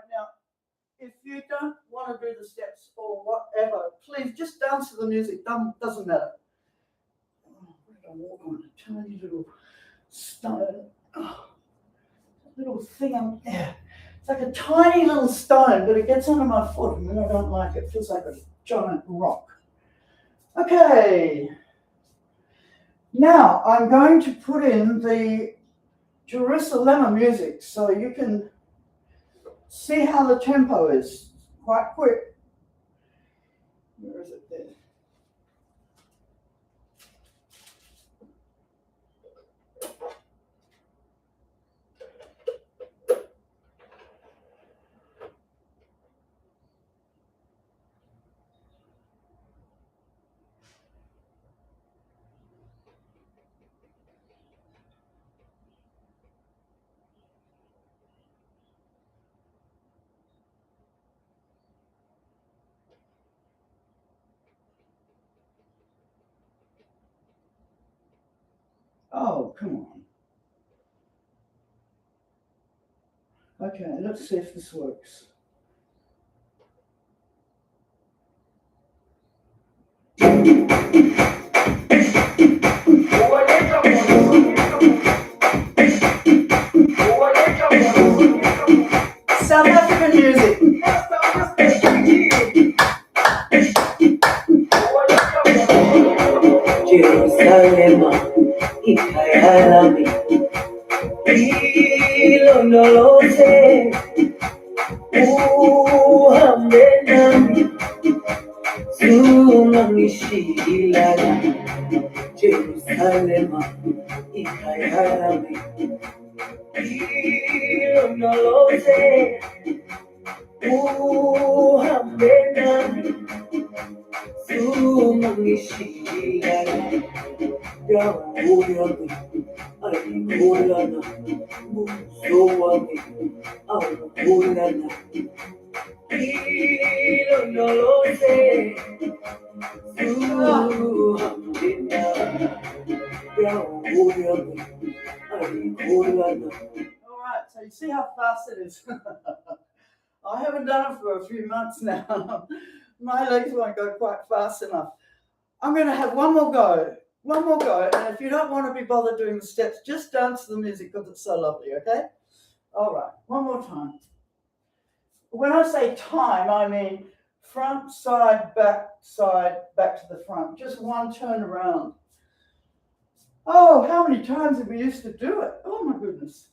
Now, if you don't want to do the steps or whatever, please just dance to the music. Doesn't matter. Oh, where did I walk on? A tiny little stone. Oh, little thing up there. It's like a tiny little stone, but it gets under my foot, and I don't like it. It feels like a giant rock. Okay. Now I'm going to put in the Jerusalem music so you can see how the tempo is. Quite quick. Where is it there? Oh, come on. Okay, let's see if this works. South African music. Jerusalem, ikayalami, ilondoloze, uhambe nami, zungangishilana. Jerusalem, ikayalami, ilondoloze, uhambe nami, zungangishilana. Yawo yami ayikholana, buso wami awukholana, ilondoloze, uhambe nami. Yawo yami ayikholana. All right, so you see how fast it is. I haven't done it for a few months now. My legs won't go quite fast enough. I'm going to have one more go, and if you don't want to be bothered doing the steps, just dance to the music because it's so lovely, okay? All right, one more time. When I say time, I mean front, side, back to the front. Just one turn around. Oh, how many times have we used to do it? Oh, my goodness.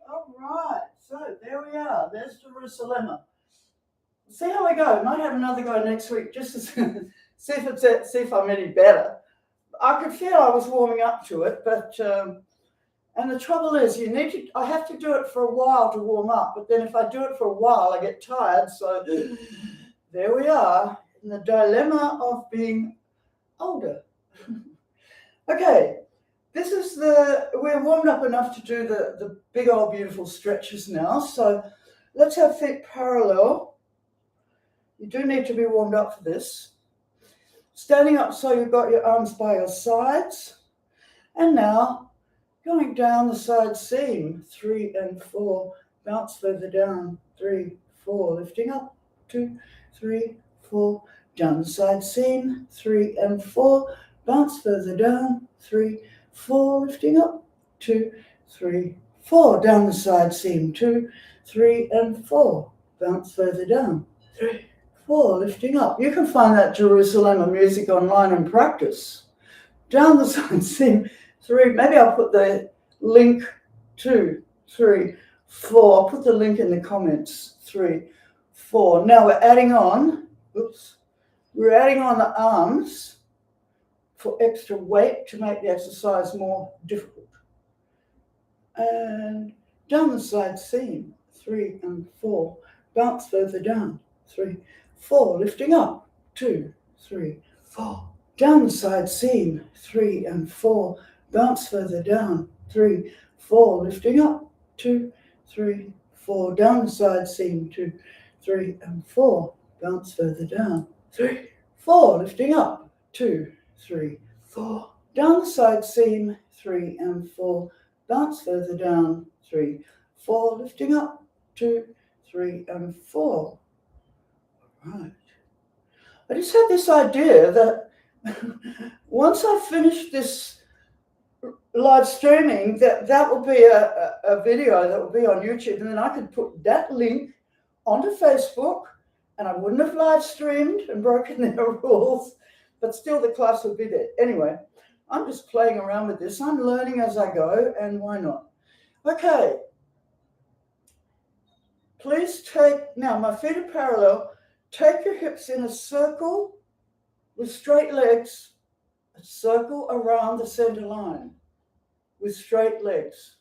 All right, so there we are. There's Jerusalem. See how I go. Might have another go next week just to see if I'm any better. I could feel I was warming up to it, but And the trouble is, I have to do it for a while to warm up, but then if I do it for a while, I get tired. So there we are in the dilemma of being older. Okay, we're warmed up enough to do the big old beautiful stretches now. So let's have feet parallel. You do need to be warmed up for this. Standing up so you've got your arms by your sides. And now going down the side seam, 3 and 4, bounce further down, 3, 4, lifting up, 2, 3, 4, down the side seam, 3 and 4, bounce further down, 3, 4, lifting up, 2, 3, 4, down the side seam, 2, 3 and 4, bounce further down, 3, 4, lifting up. You can find that Jerusalem music online and practice. Down the side seam, 3, maybe I'll put the link, 2, 3, 4. I'll put the link in the comments, 3, 4. Now we're adding on, we're adding on the arms for extra weight to make the exercise more difficult. And down the side seam, 3 and 4. Bounce further down, 3, 4, lifting up, 2, 3, 4. Down the side seam, 3 and 4. Bounce further down, 3, 4, lifting up, 2, 3, 4. Down the side seam, 2, 3 and 4. Bounce further down, 3, 4, lifting up, 2, 3, 4. Down the side seam, 3 and 4. Bounce further down, 3, 4, lifting up, 2, 3 and 4. Right. I just had this idea that once I finish this live streaming, that will be a video that will be on YouTube, and then I could put that link onto Facebook, and I wouldn't have live streamed and broken their rules, but still the class would be there. Anyway, I'm just playing around with this. I'm learning as I go, and why not? Okay. Please now my feet are parallel. Take your hips in a circle with straight legs, a circle around the center line with straight legs.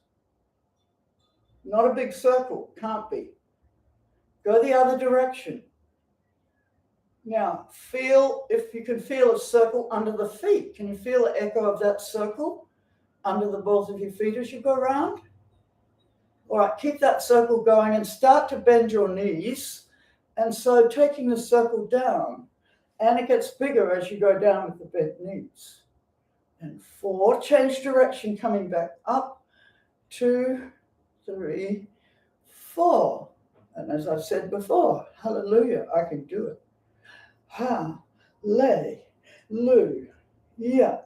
Not a big circle, can't be. Go the other direction. Now, if you can feel a circle under the feet. Can you feel the echo of that circle under the balls of your feet as you go around? All right, keep that circle going and start to bend your knees. And so taking the circle down, and it gets bigger as you go down with the bent knees. And 4, change direction, coming back up, 2, 3, 4. And as I've said before, hallelujah, I can do it. Ha, le, lu, ya,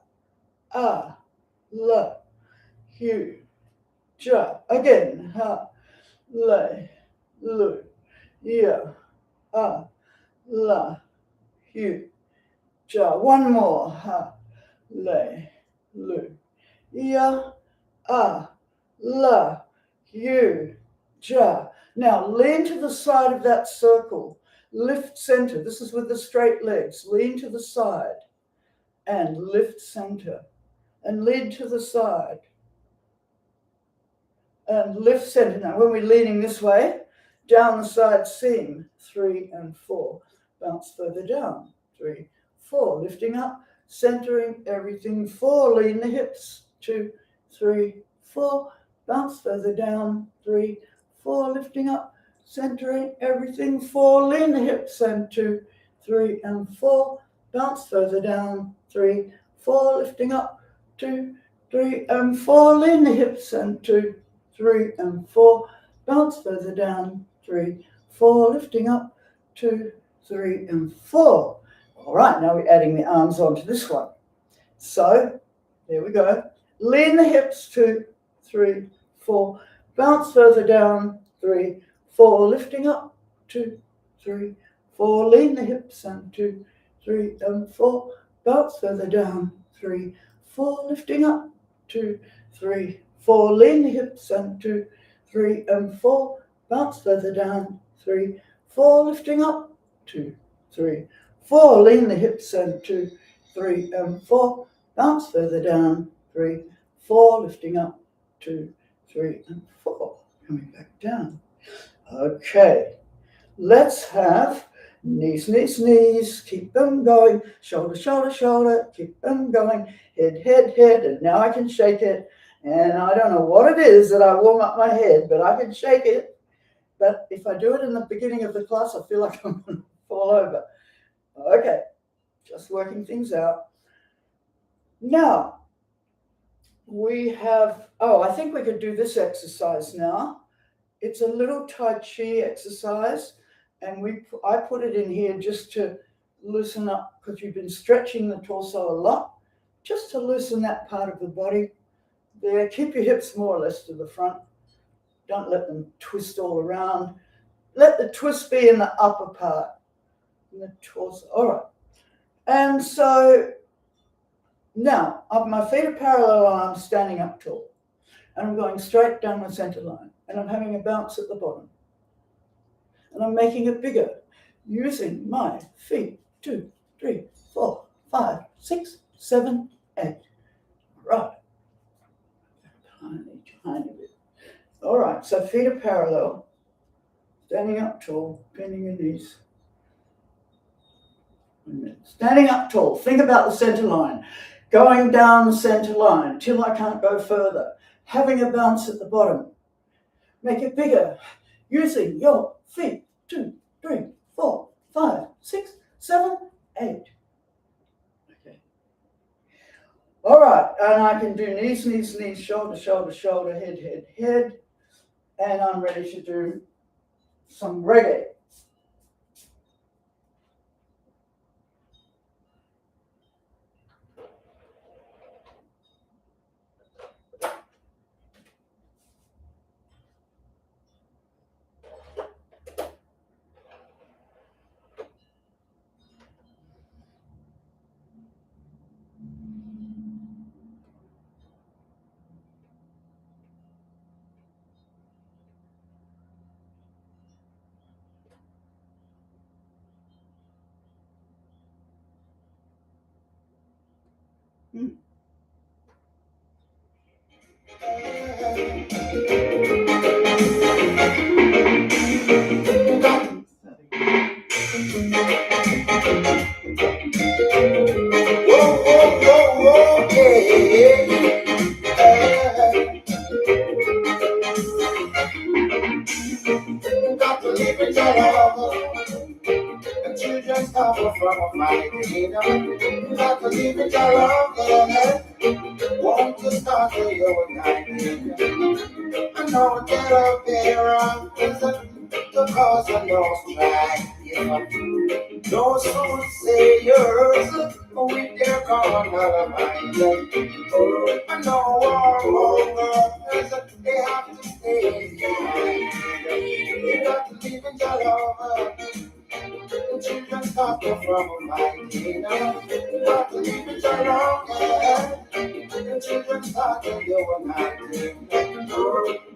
ah, la, hu, ja. Again, ha, le, lu, ya, ah, la, hu, ja. One more, ha, le, lu, ya, ah, la, hu, ja. Now lean to the side of that circle. Lift center. This is with the straight legs. Lean to the side and lift center. And lean to the side and lift center. Now when we're leaning this way, down the side seam, 3 and 4. Bounce further down, 3, 4. Lifting up, centering everything, 4. Lean the hips, 2, 3, 4. Bounce further down, 3, 4. Lifting up, centering everything, 4. Lean the hips, and 2, 3 and 4. Bounce further down, 3, 4. Lifting up, 2, 3 and 4. Lean the hips, and 2, 3 and 4. Bounce further down, 3, 4. Lifting up, 2, 3 and 4. All right, now we're adding the arms onto this one. So there we go. Lean the hips, 2, 3, 4. Bounce further down, 3, 4. Lifting up, 2, 3, 4. Lean the hips, and 2, 3 and 4. Bounce further down, 3, 4. Lifting up, 2, 3, 4. Lean the hips, and 2, 3 and 4. Bounce further down, 3, 4. Lifting up, 2, 3, 4. Lean the hips, and 2, 3 and 4. Bounce further down, 3, 4. Lifting up, 2, 3, and 4. Coming back down. Okay, let's have knees, knees, knees. Keep them going. Shoulder, shoulder, shoulder. Keep them going. Head, head, head. And now I can shake it. And I don't know what it is that I warm up my head, but I can shake it. But if I do it in the beginning of the class, I feel like I'm going to fall over. Okay, just working things out. Now, we have, I think we could do this exercise now. It's a little Tai Chi exercise, and I put it in here just to loosen up, because you've been stretching the torso a lot, just to loosen that part of the body. There, keep your hips more or less to the front. Don't let them twist all around. Let the twist be in the upper part, in the torso. All right. And so now, my feet are parallel and I'm standing up tall. And I'm going straight down the center line. And I'm having a bounce at the bottom. And I'm making it bigger using my feet. 2, 3, 4, 5, 6, 7, 8. Right. Tiny bit. All right, so feet are parallel. Standing up tall, bending your knees. Standing up tall. Think about the center line. Going down the center line till I can't go further. Having a bounce at the bottom. Make it bigger using your feet. 2, 3, 4, 5, 6, 7, 8. Okay. All right, and I can do knees, knees, knees, shoulder, shoulder, shoulder, head, head, head. And I'm ready to do some reggae. Got to live in your love. The children suffer from a migraine. Got to live in your love. Want to start your night. I know that I'll be around because I know strike. Those soothsayers with their carnal mind. I know all girls, they have to stay behind. You got to live in your love. The children suffer from a migraine. You got to live in your love. The children suffer your migraine.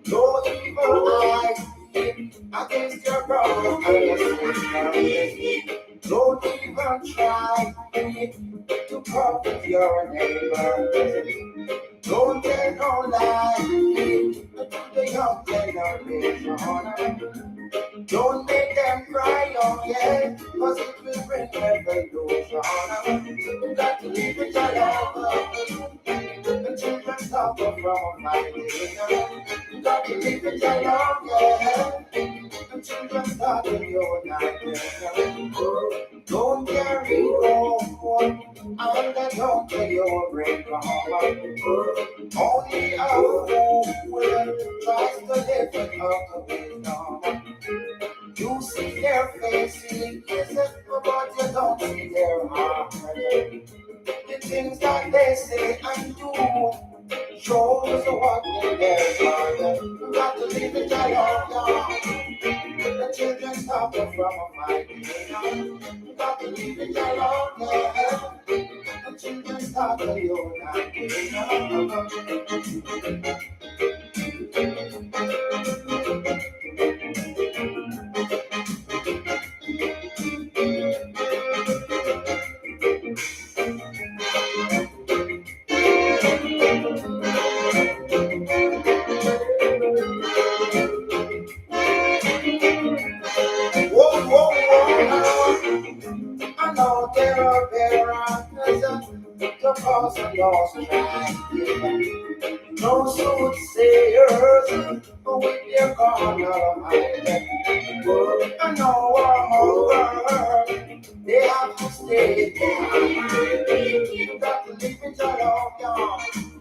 No evil eye against your brother and your sister. Don't even try to profit your neighbor. Don't tell no lie to the young generation. Don't make them cry, oh yeah, cause it will bring revolution. You got to live with your love. The children suffer from migraine. You got to live with your love, yeah. The children suffer your nightmare. Don't carry on, and I don't tell your break home. Only a fool tries to live without wisdom. You see their faces, but you don't see their heart. The things that they say and do shows what in their heart. You got to live it alone. The children suffer from a migraine. You got to leave it alone. The children suffer your cause and lost track. No soothsayers with their carnal mind. I know I'm over. They have to stay behind. You got to live with your love, y'all.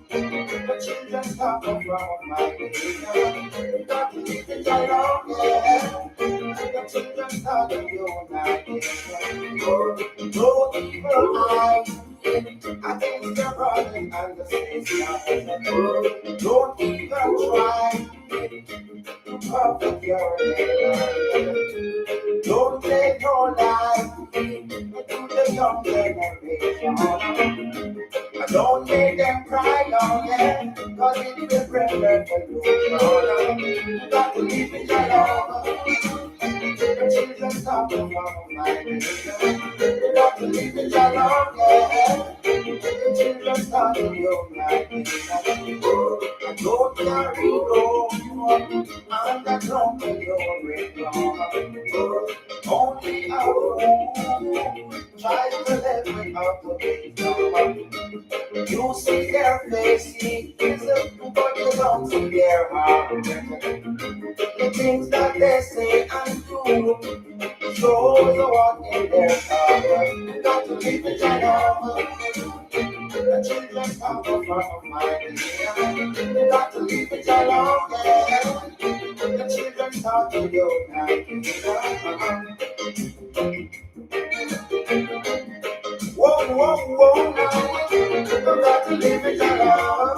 The children suffer from my pain. You got to live with your love, yeah. The children suffer united. No evil eye against the brother and the sister. Don't even try to perfect your neighbor. Don't take no life to the young generation. Don't make them cry on yeah, cause it will bring revolution. You got to live in your love. The children suffer from my nation. You got to live in your love, yeah. The children suffer from my nation. Don't carry no and the drum of your ring. Only a fool tries to live without the wisdom. You see their faces, but you don't see their heart. The things that they say and do shows what in their heart. You got to live it alone. The children come from my nation. You got to live it alone. The children come to you now. Whoa, whoa, whoa, now. You got to live it alone.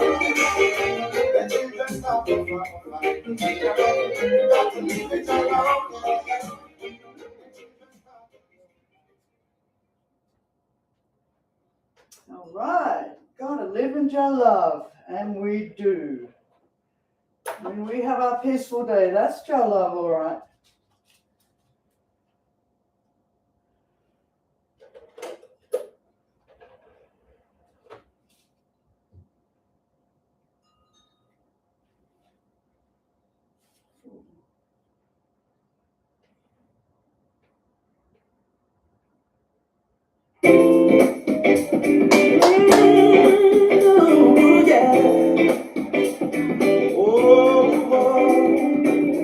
The children come from my nation. You got to live it alone. All right, gotta live in your love, and we do. When we have our peaceful day, that's your love, all right.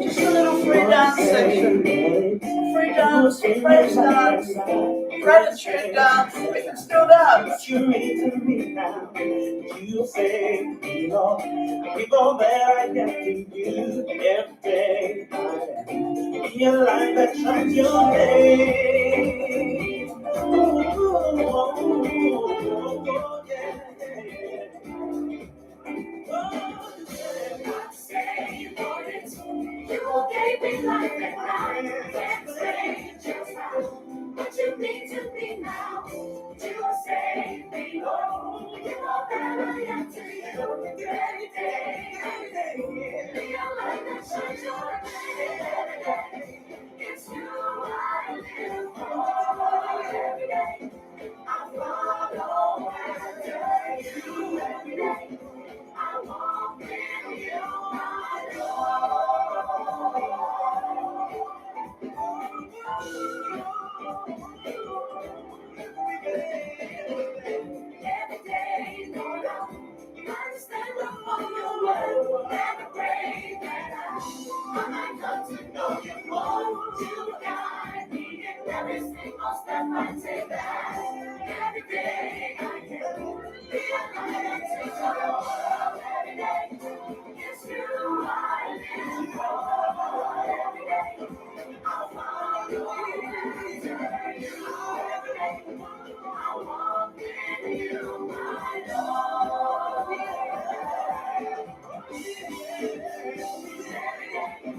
Just a little free dance section. Free dance, praise dance, gratitude dance. We can still dance. You mean to me now, you say, you know, with all that I get to you every day, I realize that shines your name. You gave me life and I can't say just how much you mean to me now. You saved me, Lord. You know that I am to you every day. Realize that shines your name. It's you I live for every day. I follow after you every day. I walk in you, my Lord. Every day, Lord, I stand upon your word and pray that I might come to know you more. You guide me in every single step I take. That every day I can be a light to the world. Every day, it's you I live for. Every day, I'll follow you after you. Every day, I walk in you, my Lord. Every day,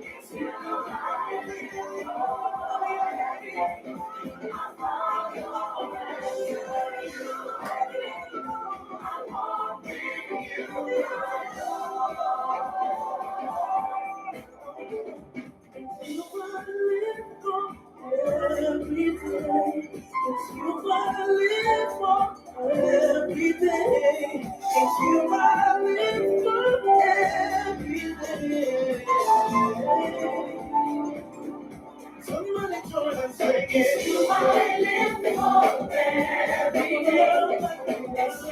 it's you I live for. Every day, I follow you after you. Every day, I walk in you, my Lord. You wanna live for every day. It's you wanna live for every day. It's you wanna live for every day. Somebody join us, say It's you I live for every day. It's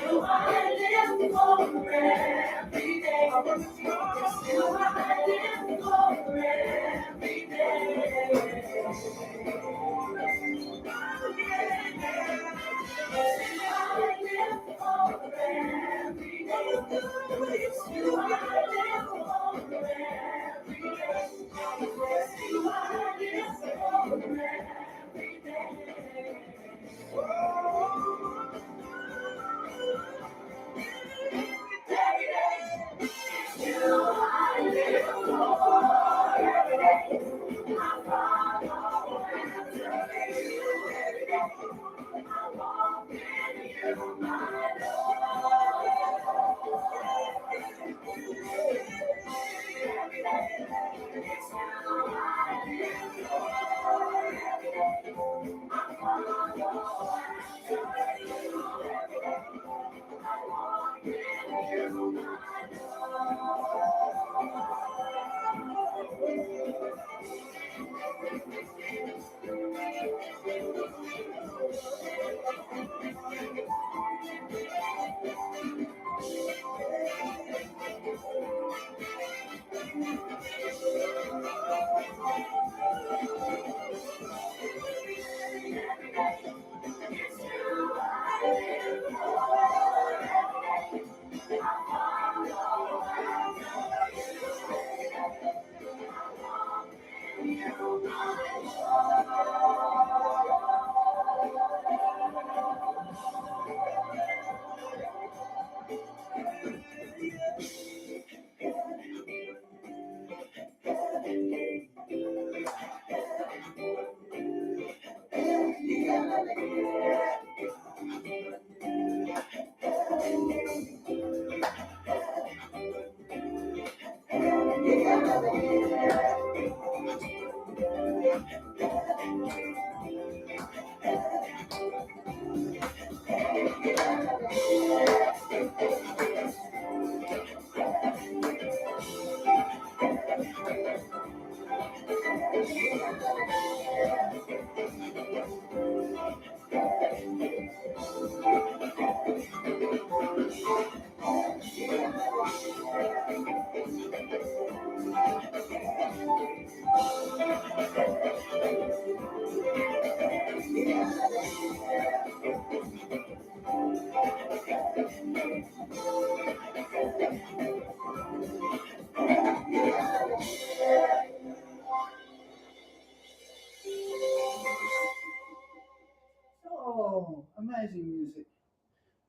Oh, amazing music.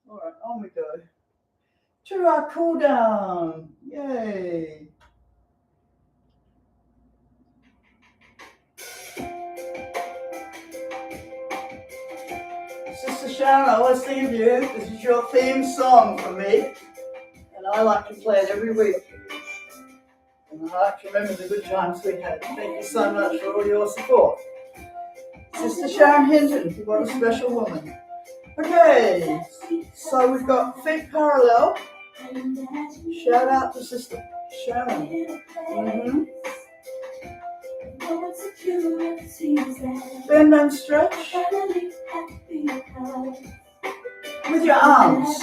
All right, on we go. To our cool down. Yay. Sister Sharon, I always think of you. This is your theme song for me. And I like to play it every week. And I like to remember the good times we had. Thank you so much for all your support. Sister Sharon Hinton, what a special woman. Okay, so we've got feet parallel. Shout out to Sister Sharon. Bend and stretch with your arms.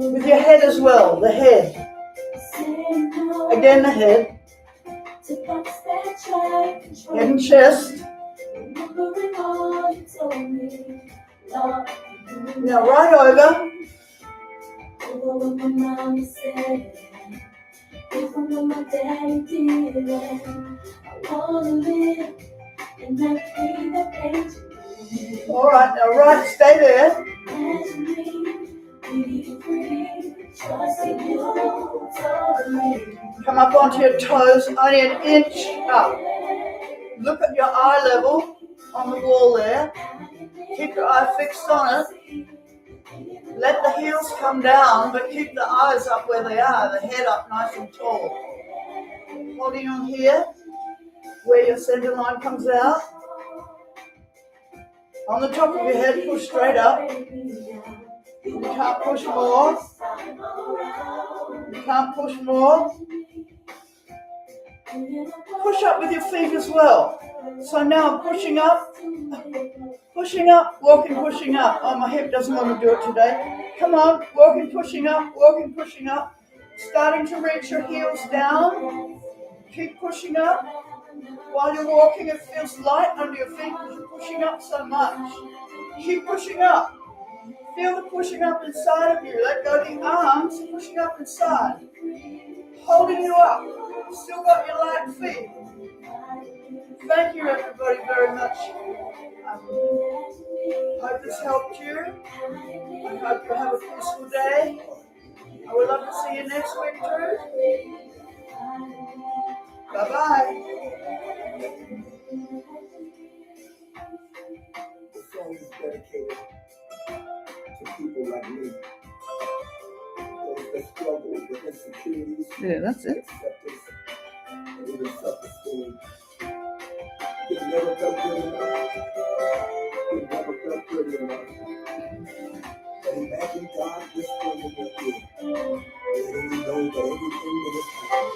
With your head as well, the head. Again, the head. Head and chest. Now right over. All right, now right, stay there. Come up onto your toes, only an inch up. Look at your eye level on the wall there. Keep your eye fixed on it. Let the heels come down, but keep the eyes up where they are, the head up nice and tall. Holding on here, where your center line comes out. On the top of your head, push straight up. You can't push more. You can't push more. Push up with your feet as well. So now I'm pushing up, walking, pushing up. Oh, my hip doesn't want to do it today. Come on, walking, pushing up. Starting to reach your heels down. Keep pushing up. While you're walking, it feels light under your feet because you're pushing up so much. Keep pushing up. Feel the pushing up inside of you. Let go of the arms, pushing up inside. Holding you up. Still got your light feet. Thank you, everybody, very much. Hope this helped you. I hope you have a peaceful day. I would love to see you next week, too. Bye-bye. This song is dedicated to people like me. Those that struggle with insecurities, Yeah, that's it. acceptance, and even self-esteem. It never felt good enough. It never felt pretty enough. But imagine God whispering in your ear, letting you know that everything that has happened